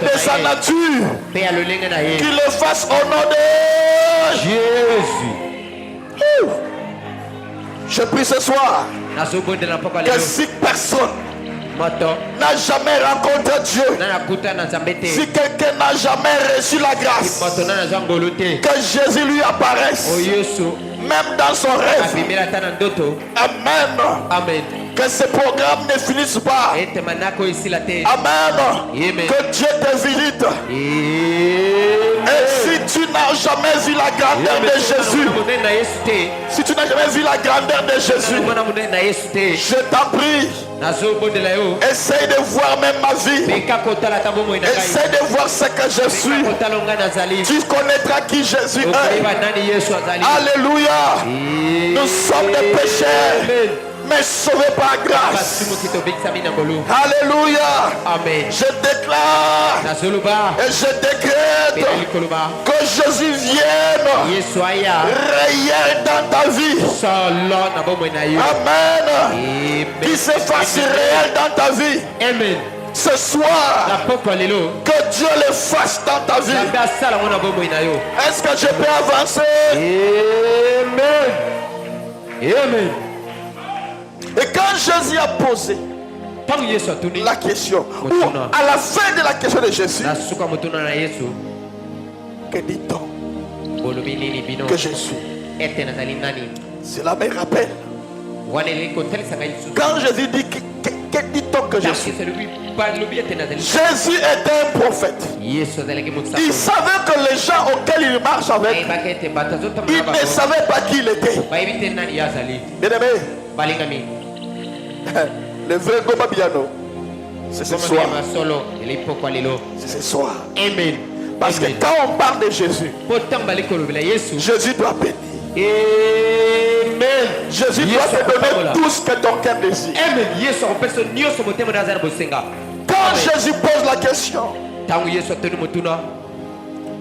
de sa nature. Qu'il le fasse au nom de Jésus. Je prie ce soir que si personne n'a jamais rencontré Dieu, si quelqu'un n'a jamais reçu la grâce, que Jésus lui apparaisse, même dans son rêve. Amen. Que ce programme ne finisse pas. Amen. Que Dieu te visite. Et si tu n'as jamais vu la grandeur de Jésus, si tu n'as jamais vu la grandeur de Jésus, je t'en prie, essaye de voir même ma vie. Essaye de voir ce que je suis. Tu connaîtras qui Jésus est. Alléluia. Nous sommes des pécheurs, mais sauvés par grâce. Alléluia. Amen. Je déclare et je décrète que Jésus vienne réel dans ta vie. Amen. Qu'il se fasse réel dans ta vie. Amen. Ce soir, que Dieu le fasse dans ta vie. Est-ce que je peux avancer? Amen. Amen. Et quand Jésus a posé la question, ou à la fin de la question de Jésus, que dit-on que je suis? Cela me rappelle quand Jésus dit que dit-on que je suis? Jésus était un prophète. Il savait que les gens auxquels il marche avec, il ne savait pas qui il était. Bien-aimé, le vrai Goma Biano, c'est ce soir. C'est ce soir. Amen. Parce que quand on parle de Jésus, Jésus doit bénir. Amen. Jésus doit te donner tout ce que ton cœur désire. Amen. Quand Jésus pose la question,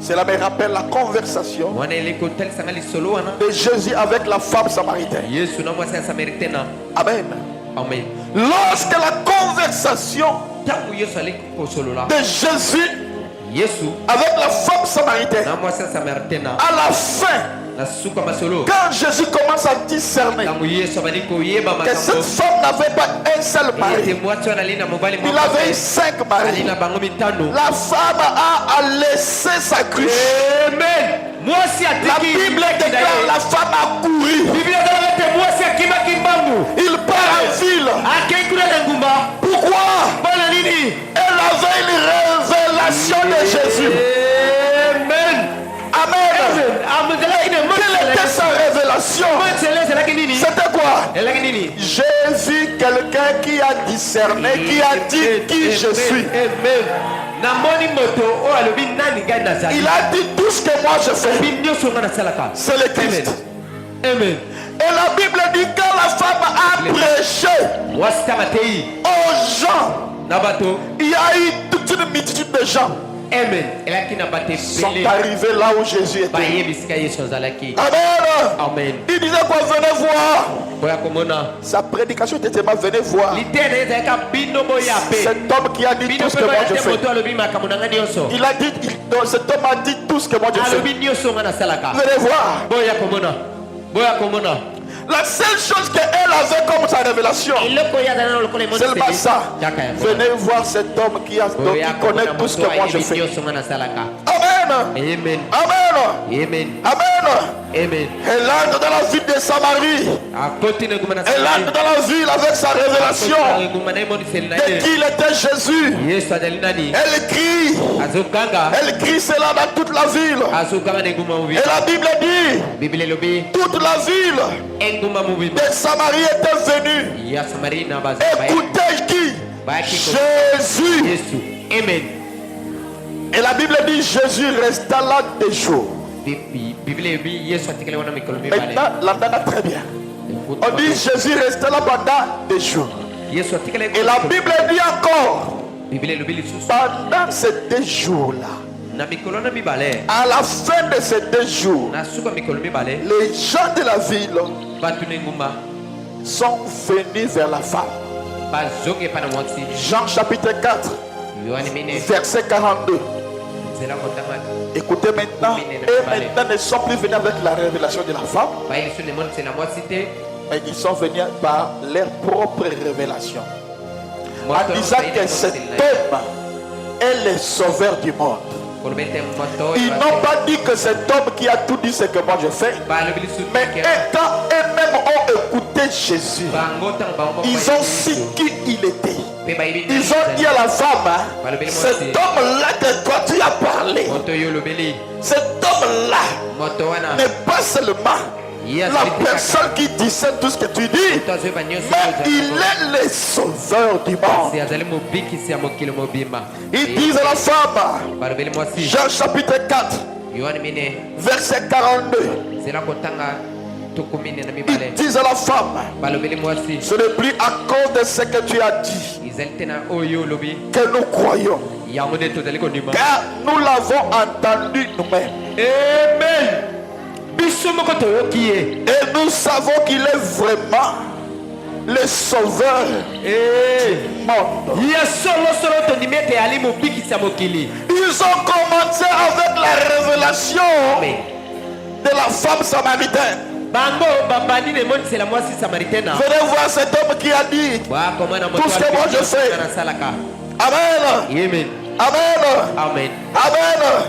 cela me rappelle la conversation de Jésus avec la femme samaritaine. Amen. Amen. Lorsque la conversation de Jésus avec la femme samaritaine, à la fin, quand Jésus commence à discerner que cette femme n'avait pas un seul mari, il avait 5 maris, la femme a laissé sa cruche. Amen. La Bible déclare la femme a couru. Il part en ville. Pourquoi? Elle avait une révélation de Jésus. Amen. Amen. Quelle était sa révélation? C'était quoi? J'ai vu quelqu'un qui a discerné, qui a dit qui je suis. Il a dit tout ce que moi je fais. C'est le Christ. Amen. Et la Bible dit que la femme a prêché aux gens. Il y a eu toute une multitude de gens. Amen. Sont arrivés là où Jésus était. Amen. Amen. Il disait quoi? Venez voir. Sa prédication était tellement venez voir. Cet homme qui a dit tout ce que moi je fais. Il a dit, cet homme a dit tout ce que moi je fais. Venez voir. La seule chose qu'elle avait comme sa révélation, c'est ça. Venez voir cet homme qui connaît tout ce que moi je fais. Amen. Amen. Amen. Amen. Amen. Amen. Elle entre dans la ville de Samarie. Elle entre dans la ville avec sa révélation de qui il était Jésus. Elle crie. Elle crie cela dans toute la ville. Et la Bible dit toute la ville de Samarie était venue. Écoutez qui? Jésus. Amen. Et la Bible dit Jésus resta là des jours. Maintenant, l'entendez très bien. On dit Jésus resta là pendant des jours. Et la Bible dit encore, pendant ces 2 jours-là, à la fin de ces 2 jours, les gens de la ville sont venus vers la femme. Jean chapitre 4, verset 42. Écoutez maintenant, et maintenant ne sont plus venus avec la révélation de la femme, mais ils sont venus par leur propre révélation, en disant que cet homme est le sauveur du monde. Ils n'ont pas dit que cet homme qui a tout dit ce que moi je fais, mais quand eux-mêmes ont écouté Jésus, ils ont su qui il était. Ils ont dit à la femme, cet homme-là que toi tu as parlé, cet homme-là n'est pas seulement la personne qui discerne tout ce que tu dis, mais il est le sauveur du monde. Ils disent à la femme, Jean chapitre 4, verset 42, ils disent à la femme, ce n'est plus à cause de ce que tu as dit que nous croyons, car nous l'avons entendu nous-mêmes. Amen. Et nous savons qu'il est vraiment le sauveur du monde. Ils ont commencé avec la révélation de la femme samaritaine. Venez voir cet homme qui a dit tout ce que moi je fais. Amen. Amen. Amen.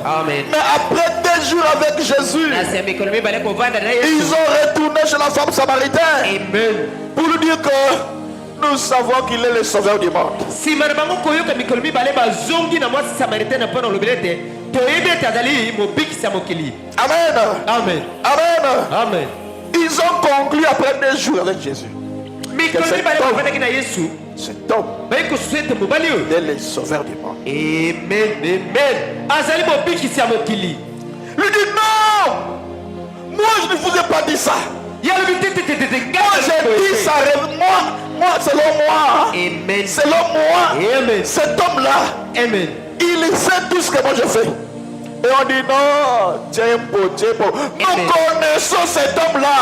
Amen. Mais après 2 jours avec Jésus, ils ont retourné chez la femme samaritaine pour lui dire que nous savons qu'il est le sauveur du monde. Amen. Amen. Amen. Amen. Ils ont conclu après 2 jours avec Jésus. Cet homme est le sauveur du monde. Amen. Amen. Lui dit non, moi je ne vous ai pas dit ça. Moi j'ai dit ça, moi selon moi. Amen. Selon moi, cet homme-là, il sait tout ce que moi je fais. Et on dit non, Djembo. Nous connaissons cet homme-là.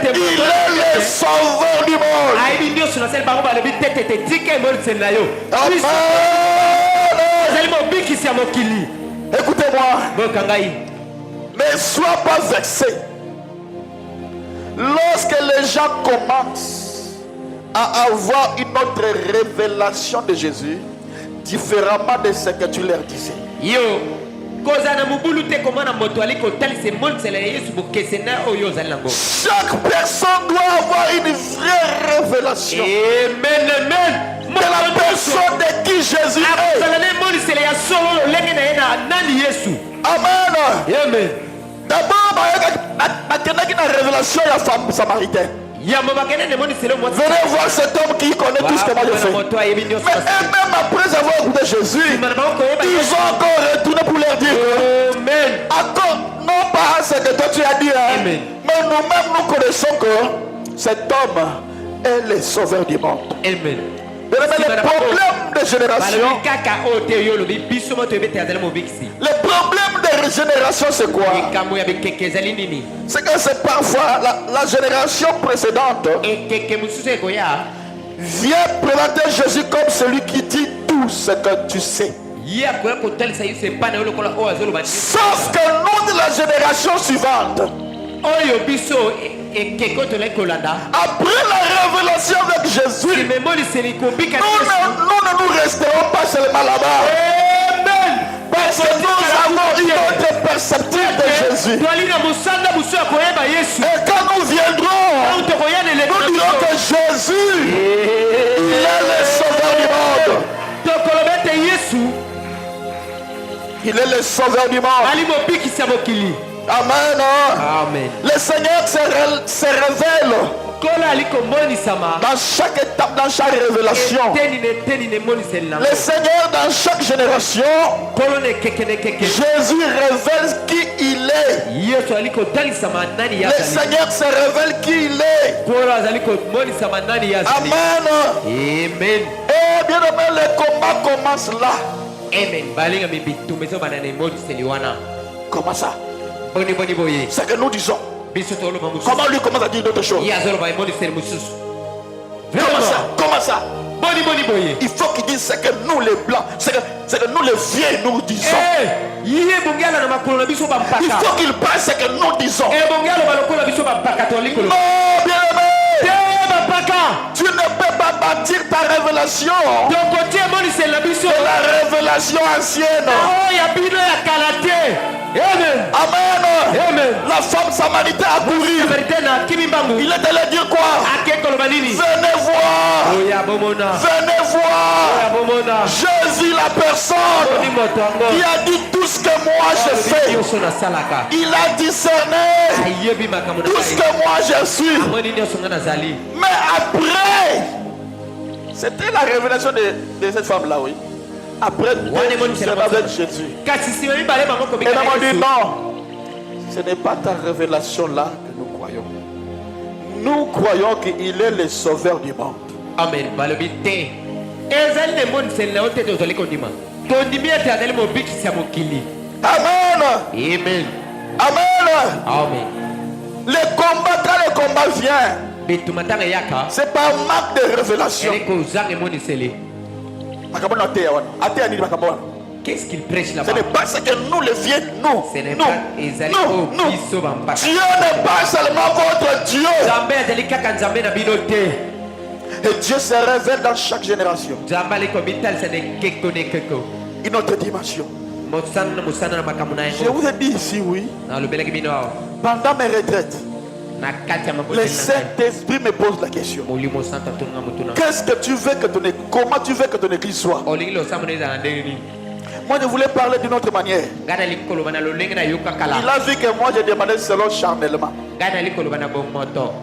Il est le sauveur du monde. Amen. Écoutez-moi. Ne sois pas vexé. Lorsque les gens commencent à avoir une autre révélation de Jésus, différemment de ce que tu leur disais. Chaque personne doit avoir une vraie révélation de la personne de qui Jésus est. Amen. D'abord, il y a une révélation de la femme samaritaine. Venez voir cet homme qui connaît tout ce que moi je fais. Mais même après avoir écouté Jésus, ils ont encore retourné pour leur dire encore, non pas ce que toi tu as dit, mais nous-mêmes nous connaissons que cet homme est le sauveur du monde. Amen. Le problème de génération, le problème de régénération, c'est quoi? C'est que c'est parfois la génération précédente vient présenter Jésus comme celui qui dit tout ce que tu sais. Sauf que nous de la génération suivante, après la révélation avec Jésus, nous ne resterons pas seulement là-bas. Parce que nous avons une autre perspective de Jésus. Et quand nous viendrons, nous dirons que Jésus, il est le sauveur du monde. Il est le sauveur du monde. Amen. Amen. Le Seigneur se révèle Dans chaque étape, dans chaque révélation. Le Seigneur, dans chaque génération, Jésus révèle qui il est. Le Seigneur se révèle qui il est. Amen. Amen. Et bien aimé, le combat commence là. Amen. Comment ça? C'est que nous disons. Comment lui commence à dire d'autres choses? Comment ça? Il faut qu'il dise ce que nous les blancs, c'est que nous les vieux nous disons. Il faut qu'il parle ce que nous disons. Non, bien aimé. Tu ne peux pas bâtir ta révélation de la révélation ancienne. Amen. La femme samaritaine a couru. Il est allé dire quoi? Venez voir. Jésus, la personne qui a dit tout ce que moi je fais. Il a discerné tout ce que moi je suis. Mais après, c'était la révélation de cette femme-là, oui. Après, avec Jésus. Et maman dit non, ce n'est pas ta révélation-là que nous croyons. Nous croyons qu'il est le sauveur du monde. Amen. Amen. Amen. Le combat, quand le combat vient, c'est pas un manque de révélation. Qu'est-ce qu'il prêche là-bas? Ce n'est pas ce que nous les vieux, nous. Dieu n'est pas seulement votre Dieu. Et Dieu se révèle dans chaque génération. Une autre dimension. Je vous ai dit ici, oui. Pendant mes retraites, le Saint-Esprit me pose la question. Qu'est-ce que tu veux que ton église, comment tu veux que ton église soit? Moi je voulais parler d'une autre manière. Il a vu que moi j'ai demandé selon charnellement.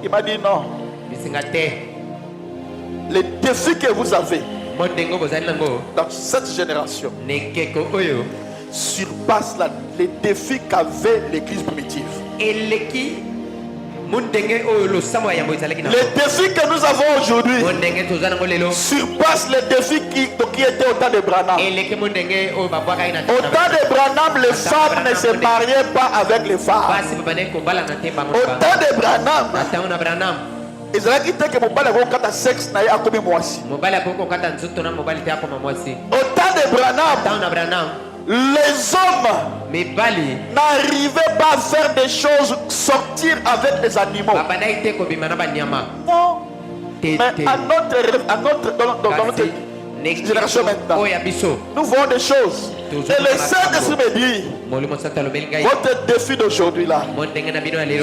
Il m'a dit non. Les défis que vous avez dans cette génération surpassent les défis qu'avait l'église primitive. Les défis que nous avons aujourd'hui surpassent les défis qui étaient au temps de Branham. Au temps de Branham, les femmes ne se mariaient pas avec les femmes. Au temps de Branham, ils ont dit que mon bal a sexe n'a pas commis moi aussi. Au temps de Branham, les hommes n'arrivaient pas à faire des choses, sortir avec les animaux. Non. Mais dans notre génération maintenant, nous voyons des choses. Et le Saint-Esprit me dit, votre défi d'aujourd'hui là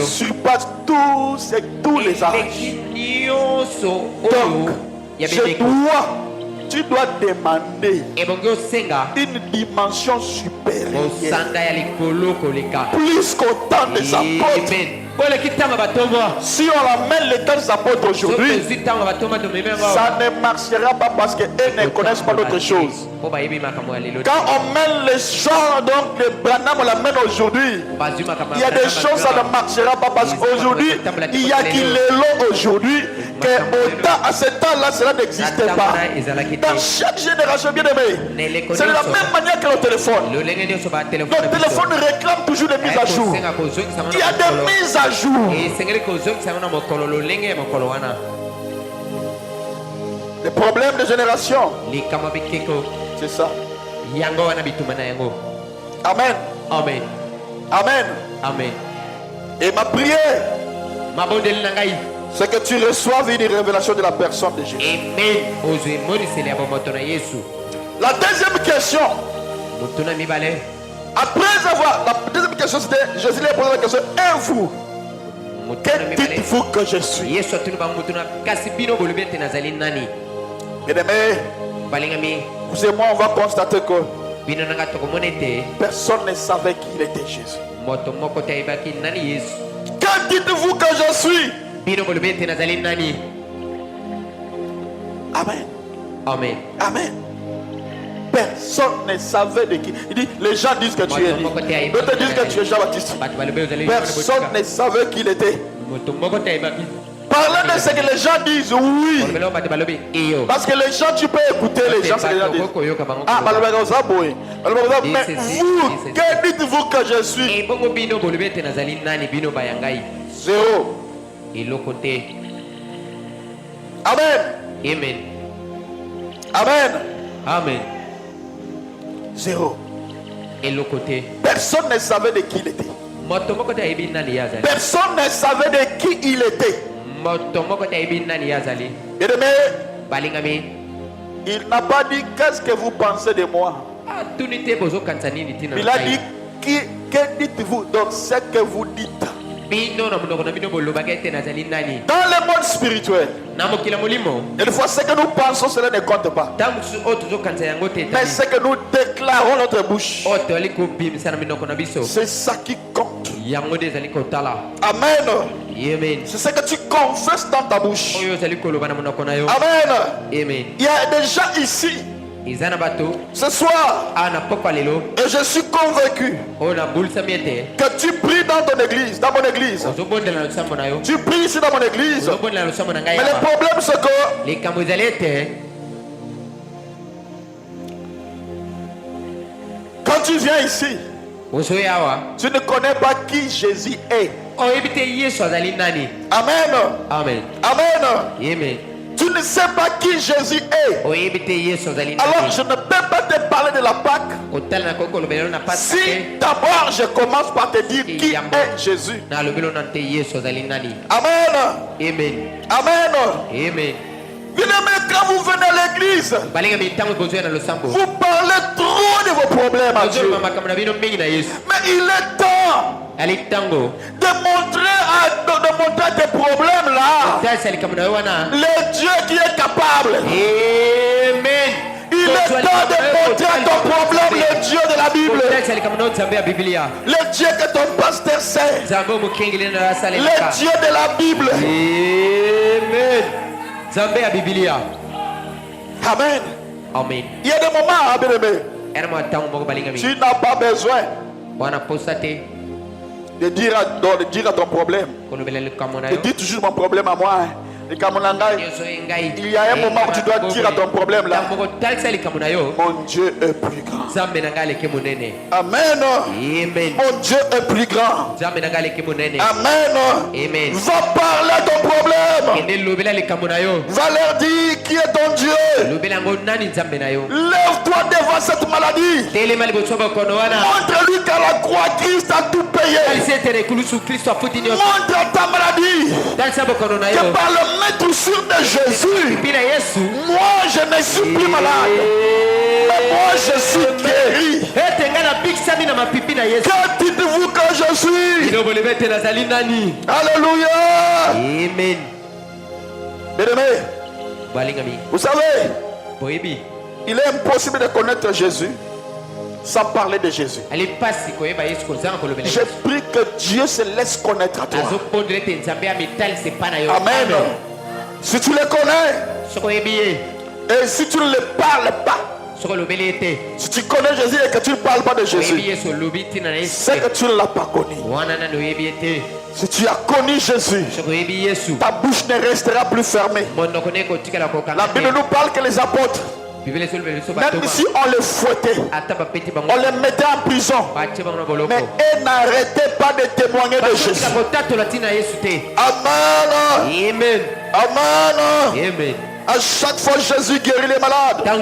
surpasse tous les âges. Donc, tu dois demander une dimension supérieure, plus qu'au temps des apôtres. Si on amène les temps des apôtres aujourd'hui, ça ne marchera pas parce qu'eux ne connaissent pas d'autre chose. Quand on mène les gens, donc le Branham on l'amène aujourd'hui, il y a des choses, ça ne marchera pas parce qu'aujourd'hui, il y a qui les l'ont aujourd'hui, à ce temps-là, cela n'existait pas. Dans chaque génération, bien aimé, c'est de la même manière que le téléphone. Le téléphone réclame toujours des mises à jour. Il y a des mises à jour. Les problèmes de génération, c'est ça. Amen. Amen. Amen. Amen. Et ma prière, c'est que tu reçoives une révélation de la personne de Jésus. La deuxième question, après avoir, la deuxième question c'était, Jésus lui a posé la question, et vous, que dites-vous que je suis? Bien-aimés, vous et moi on va constater que personne ne savait qu'il était Jésus. Que dites-vous que je suis? Amen. Amen. Amen. Personne ne savait de qui. Il dit, les gens disent que tu es libre. D'autres disent que tu es Jean-Baptiste. Personne ne savait qui il était. Parlant de ce que les gens disent, oui. Parce que les gens, tu peux écouter les gens, ce que les gens disent. Ah, mais vous, que dites-vous que je suis? Zéro. Amen. Amen. Amen. Amen. Zéro. Et l'autre côté. Personne ne savait de qui il était. Personne ne savait de qui il était. Bien-aimé, il n'a pas dit qu'est-ce que vous pensez de moi. Il a dit que dites-vous, donc ce que vous dites. Dans le monde spirituel, une fois ce que nous pensons, cela ne compte pas. Mais ce que nous déclarons notre bouche, c'est ça qui compte. Amen. C'est ce que tu confesses dans ta bouche. Amen. Il y a des gens ici ce soir, et je suis convaincu que tu pries dans ton église, dans mon église. Tu pries ici dans mon église. Mais le problème c'est que quand tu viens ici, tu ne connais pas qui Jésus est. Amen. Amen. Amen. Tu ne sais pas qui Jésus est. Alors je ne peux pas te parler de la Pâque si d'abord je commence par te dire qui est Jésus. Amen. Amen. Amen. Bien-aimé, quand vous venez à l'église, vous parlez trop de vos problèmes à Dieu. Mais il est temps de montrer tes problèmes là le Dieu qui est capable. Amen. Il est temps de montrer à ton problème le Dieu de la Bible. Le Dieu que ton pasteur sait. Le Dieu de la Bible. Amen. Amen. Il y a des moments, bien-aimé, tu n'as pas besoin de dire à ton problème. De dire toujours mon problème à moi. Il y a un moment où tu dois dire à ton problème là, mon Dieu est plus grand. Amen. Mon Dieu est plus grand. Amen. Va parler à ton problème. Va leur dire qui est ton Dieu. Lève-toi devant cette maladie. Montre-lui qu'à la croix Christ a tout payé. Montre ta maladie que par le mettre sur de Jésus, moi je ne suis plus malade, mais moi je suis guéri. Que dites-vous que je suis? Alléluia. Amen. Bien-aimé, vous savez, il est impossible de connaître Jésus sans parler de Jésus. Je prie que Dieu se laisse connaître à toi. Amen. Si tu le connais, et si tu ne le parles pas, si tu connais Jésus et que tu ne parles pas de Jésus, c'est que tu ne l'as pas connu. Si tu as connu Jésus, ta bouche ne restera plus fermée. La Bible nous parle que les apôtres, même si on les fouettait, on les mettait en prison, mais ils n'arrêtaient pas de témoigner de Jésus. Amen. Amen. À chaque fois Jésus guérit les malades. Au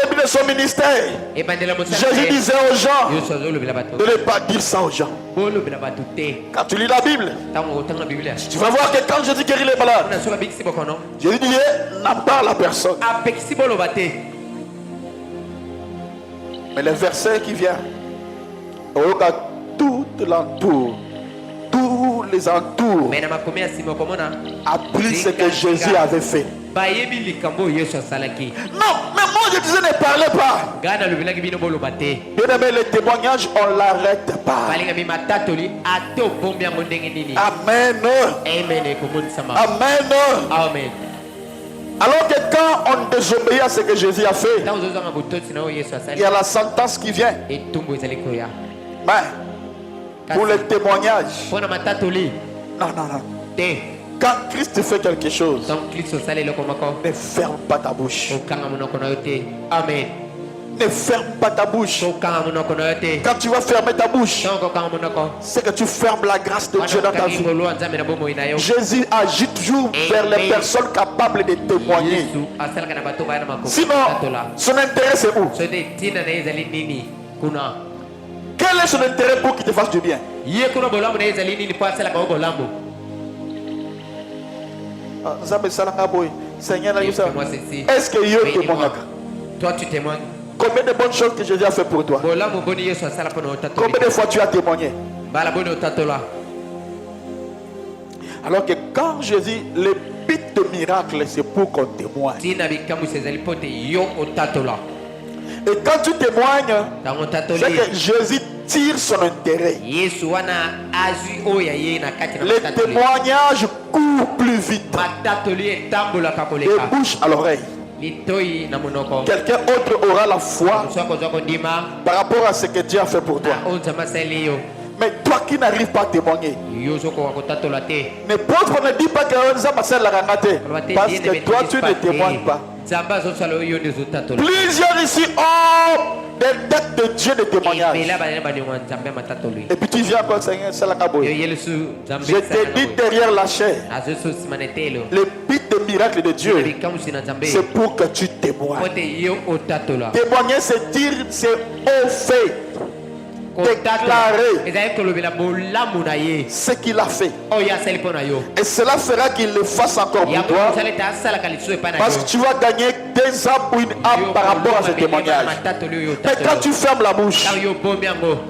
début de son ministère, Jésus disait aux gens de ne pas dire ça aux gens. Quand tu lis la Bible, tu vas voir que quand Jésus guérit les malades, Jésus dit n'en parle à personne. Mais le verset qui vient, regarde tout l'entour, tous les entours, appris ce que Jésus avait fait. Non, mais moi je disais ne parlez pas. Bien aimé, les témoignages, on ne l'arrête pas. Amen. Amen. Amen. Alors que quand on désobéit à ce que Jésus a fait, il y a la sentence qui vient. Mais pour les témoignages, non, non, non. Quand Christ fait quelque chose, ne ferme pas ta bouche. Amen. Ne ferme pas ta bouche. Quand tu vas fermer ta bouche, c'est que tu fermes la grâce de Dieu dans ta vie. Jésus agit toujours vers les personnes capables de témoigner. Sinon, son intérêt c'est où? Quel est son intérêt pour qu'il te fasse du bien? Seigneur, est-ce que Dieu témoigne? Toi tu témoignes. Combien de bonnes choses que Jésus a fait pour toi? Combien de fois tu as témoigné? Alors que quand Jésus, le but de miracle, c'est pour qu'on témoigne. Et quand tu témoignes, c'est que Jésus tire son intérêt. Le témoignage court plus vite. De bouche à l'oreille. Quelqu'un autre aura la foi par rapport à ce que Dieu a fait pour toi. Mais toi qui n'arrives pas à témoigner, n'importe quoi ne dit pas que parce que toi tu ne témoignes pas. Plusieurs ici ont des têtes de Dieu de témoignage. Et puis tu viens encore, Seigneur, c'est la caboye. Je t'ai dit derrière la chair, le but de miracle de Dieu, c'est pour que tu témoignes. Témoigner, c'est dire, c'est au fait. Déclarer ce qu'il a fait. Et cela fera qu'il le fasse encore pour toi. Parce que tu vas gagner des âmes ou une âme par rapport à ce témoignage. Mais quand tu fermes la bouche,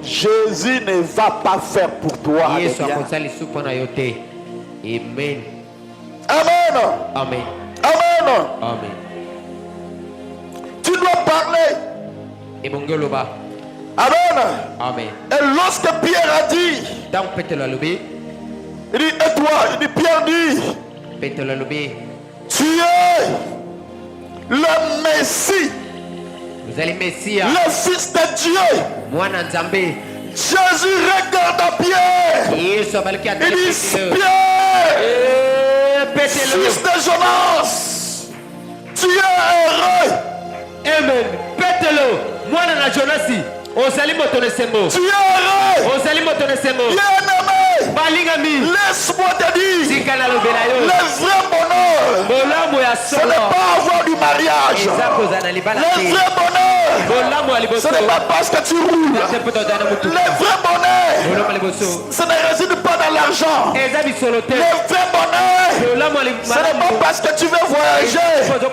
Jésus ne va pas faire pour toi. Amen. Amen. Amen. Amen. Amen. Tu dois parler. Amen. Amen. Et lorsque Pierre a dit, il dit, et toi, il dit, Pierre dit, tu es le Messie, le Fils de Dieu. Jésus regarde Pierre. Il dit, Pierre, fils de Jonas, tu es heureux. Amen. Pételo, moi na Jonasi. Tu es heureux. Bien-aimé, laisse-moi te dire, le vrai bonheur, ce n'est pas avoir du mariage. Le vrai bonheur, ce n'est pas parce que tu roules. Le vrai bonheur, ce ne réside pas dans l'argent. Le vrai bonheur, ce n'est pas parce que tu veux voyager. Le vrai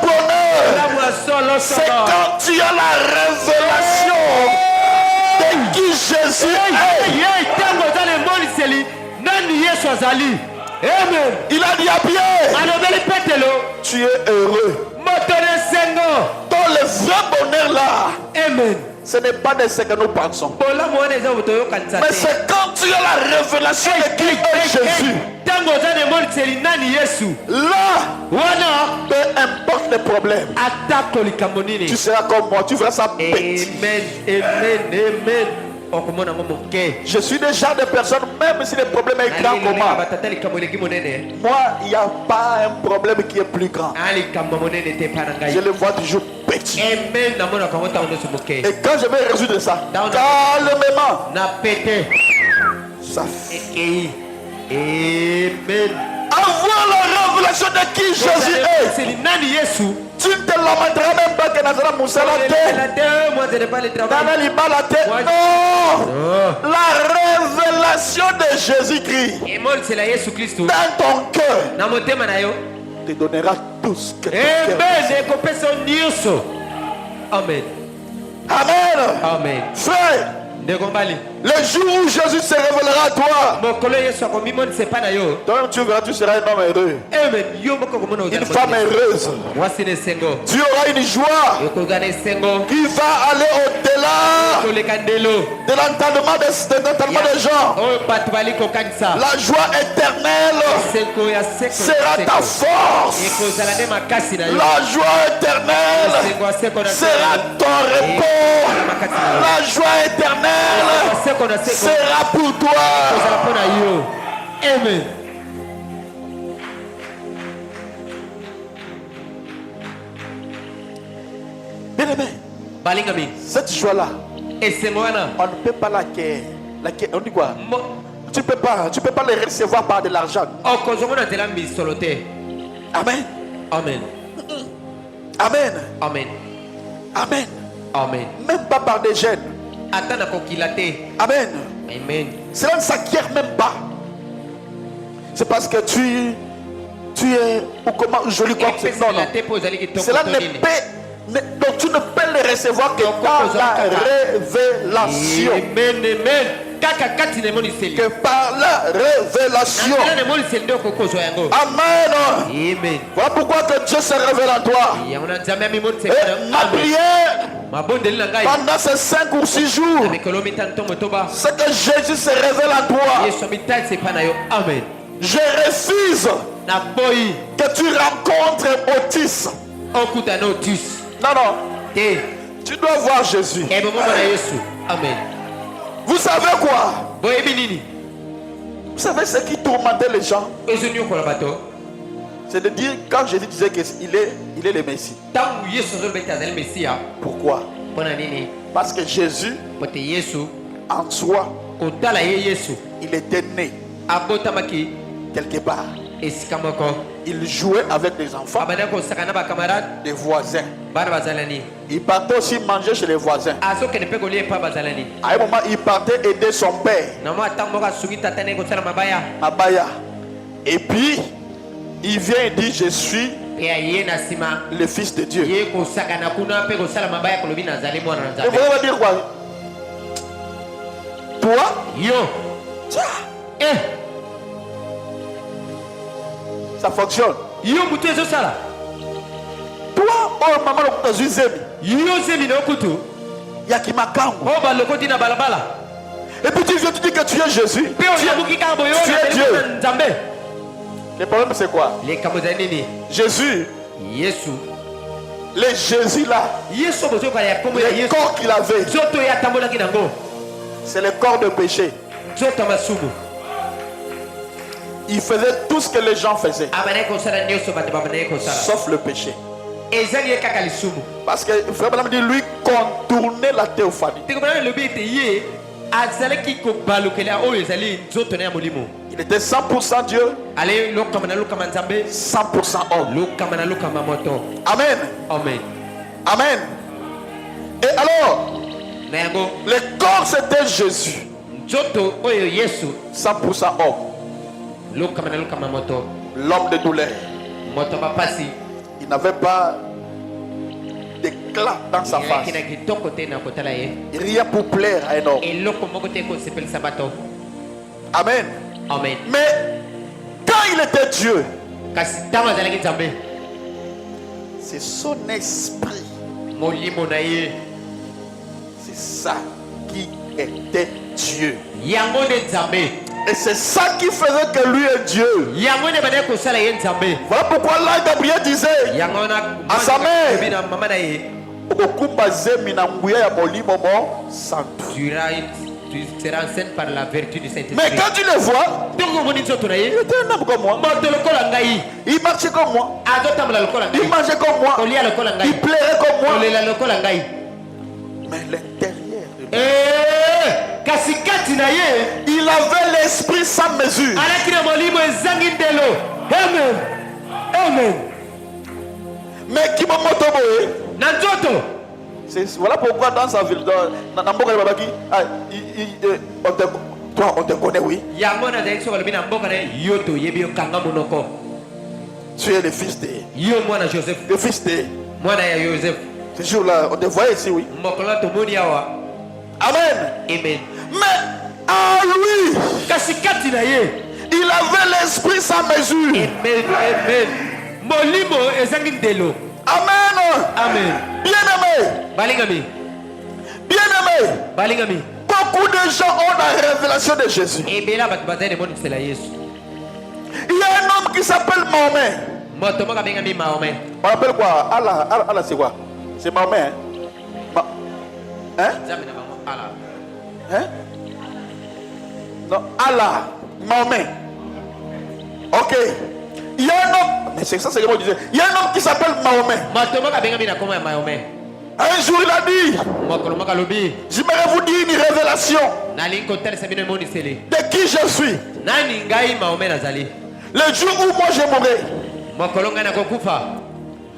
bonheur, c'est quand tu as la révélation de qui Jésus est. Amen. Il a dit à Pierre, tu es heureux. Dans le vrai bonheur là, amen. Ce n'est pas de ce que nous pensons. Mais c'est quand tu as la révélation de qui est Jésus. Là, peu importe les problèmes, tu seras comme moi, tu feras ça petit. Amen. Je suis déjà des personnes, même si le problème est grand comme moi, il n'y a pas un problème qui est plus grand. Je le vois toujours petit. Et quand je vais résoudre ça, calmement, ça fait. Amen. Avoir la révélation de qui Jésus est. Tu ne te lamenteras même pas que Nazara Moussa la tête. Non. La révélation de Jésus-Christ dans ton cœur te donnera tout ce que tu veux. Amen. Amen. Amen. Frère, Le jour où Jésus se révélera à toi, toi-même tu verras, tu seras un homme heureux. Une femme heureuse. Tu auras une joie qui va aller au-delà de l'entendement des gens. La joie éternelle sera ta force. La joie éternelle sera ton repos. La joie éternelle sera pour toi. Amen. Bien-aimé, cette joie-là, on ne peut pas l'acquérir. On dit quoi? Tu ne peux pas les recevoir par de l'argent. Amen. Amen. Amen. Amen. Amen. Amen. Même pas par des gènes. Amen. Amen. Cela ne s'acquiert même pas. C'est parce que tu es, ou comment joli comme c'est. Non, non. Cela ne peut, donc tu ne peux les recevoir que par la révélation. Amen. Amen. Que par la révélation. Amen. Amen. Voilà pourquoi que Dieu se révèle en toi. Et ma prière pendant ces 5 ou 6 jours, c'est que Jésus se révèle en toi. Amen. Je refuse que tu rencontres Otis. Non, non. Tu dois voir Jésus. Amen. Vous savez quoi? Vous savez ce qui tourmentait les gens? C'est de dire quand Jésus disait qu'il est le Messie. Pourquoi? Parce que Jésus, en soi, il était né quelque part. Il jouait avec des enfants, des voisins. Il partait aussi manger chez les voisins. À un moment, il partait aider son père. Abaya. Et puis, il vient et dit, je suis le fils de Dieu. Et vous allez dire quoi? Toi? Ça fonctionne. Toi, oh maman, il y a qui m'a. Et puis tu viens, tu dis que tu es Jésus. Tu es Dieu. Le problème c'est quoi? Jésus. Le Jésus là. Le corps qu'il avait. C'est le corps de péché. Il faisait tout ce que les gens faisaient. Sauf le péché. Parce que frère dit lui contourner la théophanie. Il était 100% Dieu, 100% homme. Amen. Amen. Amen. Et alors, le corps c'était Jésus, 100% homme. L'homme de douleur. Il n'avait pas d'éclat dans sa face. Rien pour plaire à un homme. Amen. Amen. Mais quand il était Dieu, c'est son esprit. C'est ça qui était Dieu. Et c'est ça qui faisait que lui est Dieu. Voilà pourquoi là Gabriel disait à sa mère, tu seras enceinte par la vertu du Saint-Esprit. Mais quand tu le vois, il était un homme comme moi. Il marchait comme moi. Il mangeait comme moi. Il plairait comme moi. Mais l'intérieur de lui, il avait l'esprit sans mesure. Amen. Amen. Mais qui m'a motoboé? Voilà pourquoi dans sa ville, toi on te connaît, oui. Tu es le fils de Joseph. Le fils de ce jour-là, on te voyait ici, oui. Amen. Amen. Mais à lui, il avait l'esprit sans mesure. Amen. Amen. Bien-aimé. Bien-aimé. Beaucoup de gens ont la révélation de Jésus. Il y a un homme qui s'appelle Mahomet. On appelle quoi? Allah c'est quoi? C'est Mahomet. Hein? Hein? Non, Allah. Mahomet. Ok. Il y a un homme. Mais c'est ça, c'est ce que je disais. Il y a un homme qui s'appelle Mahomet. Un jour il a dit, j'aimerais vous dire une révélation de qui je suis. Le jour où moi je mourrai,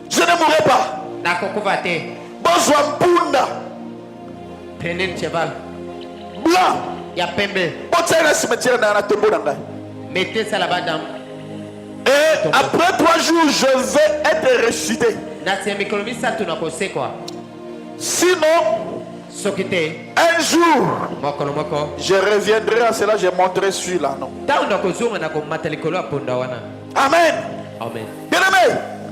je ne mourrai pas. Besoin Punda. Prenez le cheval. Blanc. Mettez ça là-bas dans. Et après 3 jours, je vais être ressuscité. Sinon, un jour, je reviendrai à cela, je montrerai celui-là. Non. Amen.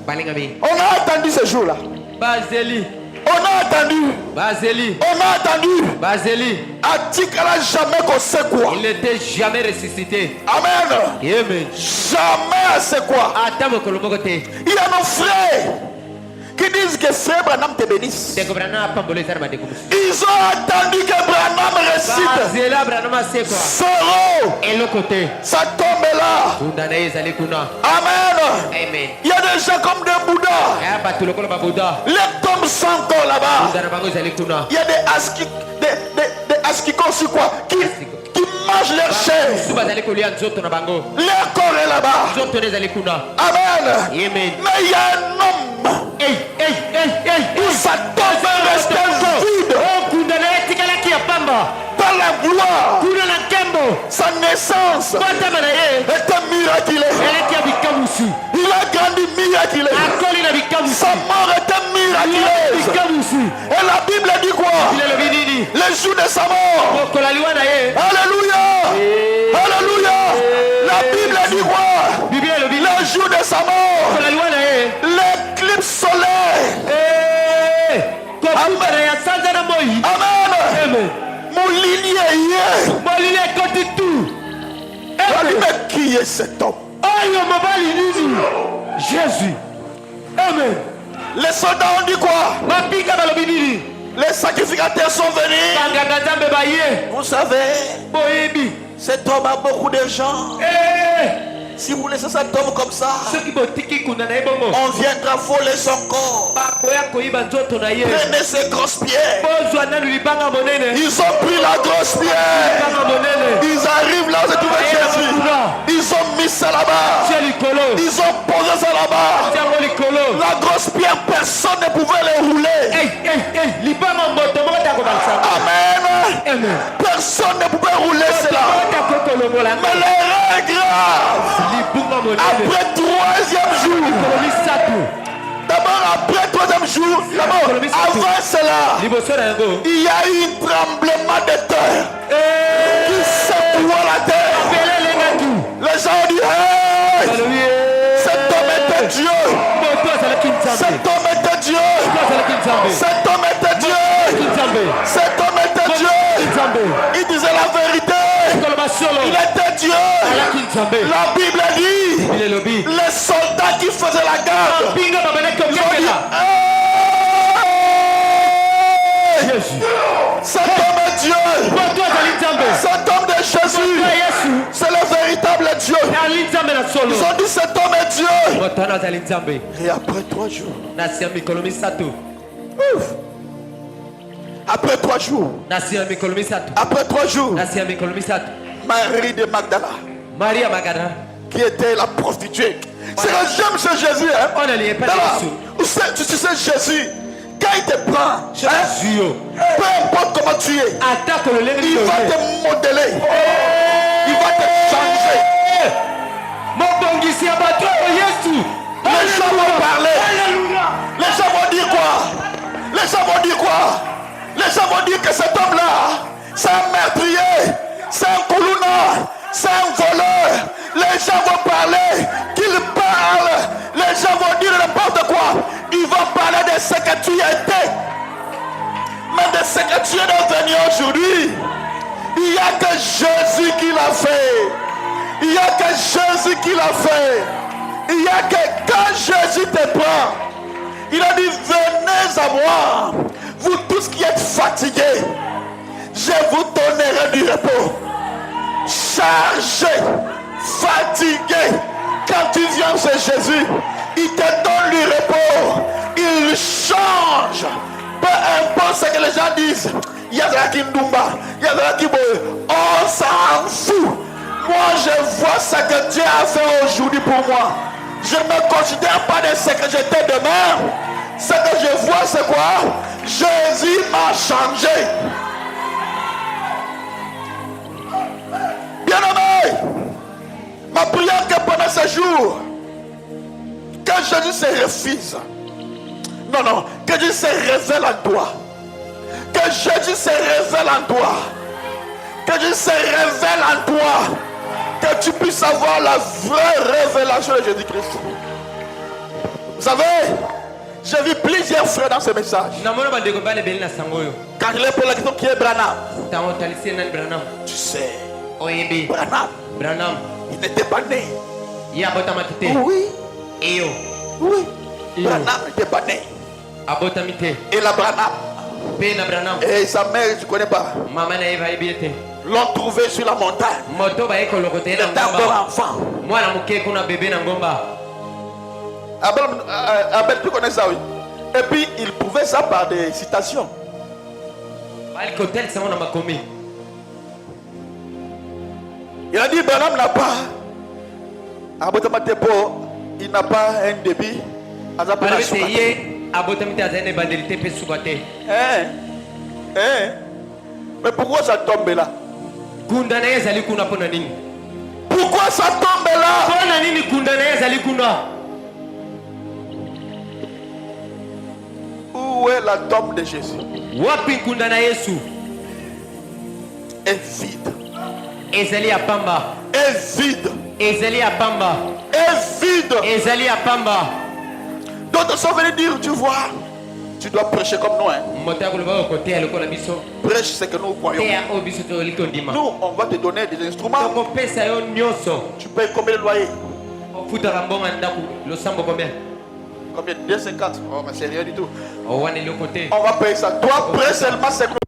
Bien-aimé, on a attendu ce jour-là. On a attendu. Atikala jamais qu'on sait quoi. Il n'était jamais ressuscité. Amen. Jamais c'est quoi. Il y a nos frères qui disent que frère Branham te bénisse. Ils ont attendu que Branham récite. Ça tombe là. Amen. Il y a des gens comme des Bouddhas. Les tombes sont encore là-bas. Il y a des askikos sur quoi qui mangent leur chair. Leur corps est là-bas. Amen. Mais il y a un homme où sa tombe reste vide. Par la gloire, sa naissance était miraculeuse. Il a grandi miraculeuse. Sa mort était miraculeuse. Et la Bible dit quoi? Le jour de sa mort. Alléluia. Alléluia. La Bible dit quoi? Le jour de sa mort. L'éclipse solaire. Amen. Mon lignée mais qui est cet homme? Jésus. Amen. Les soldats ont dit quoi? Les sacrificateurs sont venus. Vous savez, cet homme a beaucoup de gens. Si vous laissez cet homme comme ça, on viendra voler son corps. Prenez ces grosses pierres. Ils ont pris la grosse pierre. Ils arrivent là où se trouvait Jésus. Ils ont mis ça là-bas. Ils ont posé ça là-bas. La grosse pierre, personne ne pouvait les rouler. Amen. Personne ne pouvait rouler cela. Mais l'erreur est grave. Après 3e jour, d'abord après 3e jour, avant cela, il y a eu un tremblement de terre qui secoua la terre. Les gens ont dit, hey, cet homme était Dieu. Cet homme était Dieu. Cet homme était Dieu. Cet homme était Dieu. Il disait la vérité. Il était Dieu. La Bible dit, les soldats qui faisaient la garde, ils ont dit, hey, cet homme est Dieu. Cet homme de Jésus, c'est le véritable Dieu. Ils ont dit, cet homme est Dieu. Et après 3 jours, après 3 jours, Marie de Magdala, qui était la prostituée. C'est le j'aime ce Jésus. Hein? Tu sais Jésus, quand il te prend, peu importe comment tu es, il va te modeler. Il va te changer. Les gens vont parler. Les gens vont dire quoi? Les gens vont dire que cet homme-là, c'est un meurtrier, c'est un koulouna, c'est un voleur. Les gens vont parler, qu'il parle. Les gens vont dire n'importe quoi. Ils vont parler de ce que tu étais, mais de ce que tu es devenu aujourd'hui. Il n'y a que Jésus qui l'a fait. Il n'y a que Jésus qui l'a fait. Il n'y a que quand Jésus te prend, il a dit venez à moi, vous tous qui êtes fatigués, je vous donnerai du repos. Chargé, fatigué, quand tu viens chez Jésus, il te donne du repos. Il change. Peu importe ce que les gens disent. Il y a de la Kindumba, il y a de la Kiboye. On s'en fout. Moi je vois ce que Dieu a fait aujourd'hui pour moi. Je ne me considère pas de ce que j'étais demain. Ce que je vois c'est quoi? Jésus m'a changé. Bien-aimé, ma prière que pendant ce jour, que Jésus se refuse. Non, que Jésus se révèle en toi. Que Jésus se révèle en toi. Que Jésus se révèle en toi. Que tu puisses avoir la vraie révélation de Jésus-Christ. Vous savez, j'ai vu plusieurs frères dans ce message. Quand je l'ai posé la question qui est Branham, tu sais, Branham, il n'était pas né. Oui. Oui. Branham n'était pas né. Et la Branham. Et sa mère, tu ne connais pas. L'ont trouvé sur la montagne. Il était encore enfant. Abel, tu connais ça, oui. Et puis il prouvait ça par des citations. Il a dit Branham n'a pas. Il n'a pas un débit. Mais pourquoi ça tombe là? Pourquoi ça tombe là? Où est la tombe de Jésus? Est vide. Est vide. Est vide. D'autres sont venus dire, tu vois, tu dois prêcher comme nous. Hein. Prêche ce que nous croyons. Nous, on va te donner des instruments. Tu payes combien de loyer? Combien? 2,50. Oh, mais c'est rien du tout. On va payer ça. Toi, prêche seulement ce que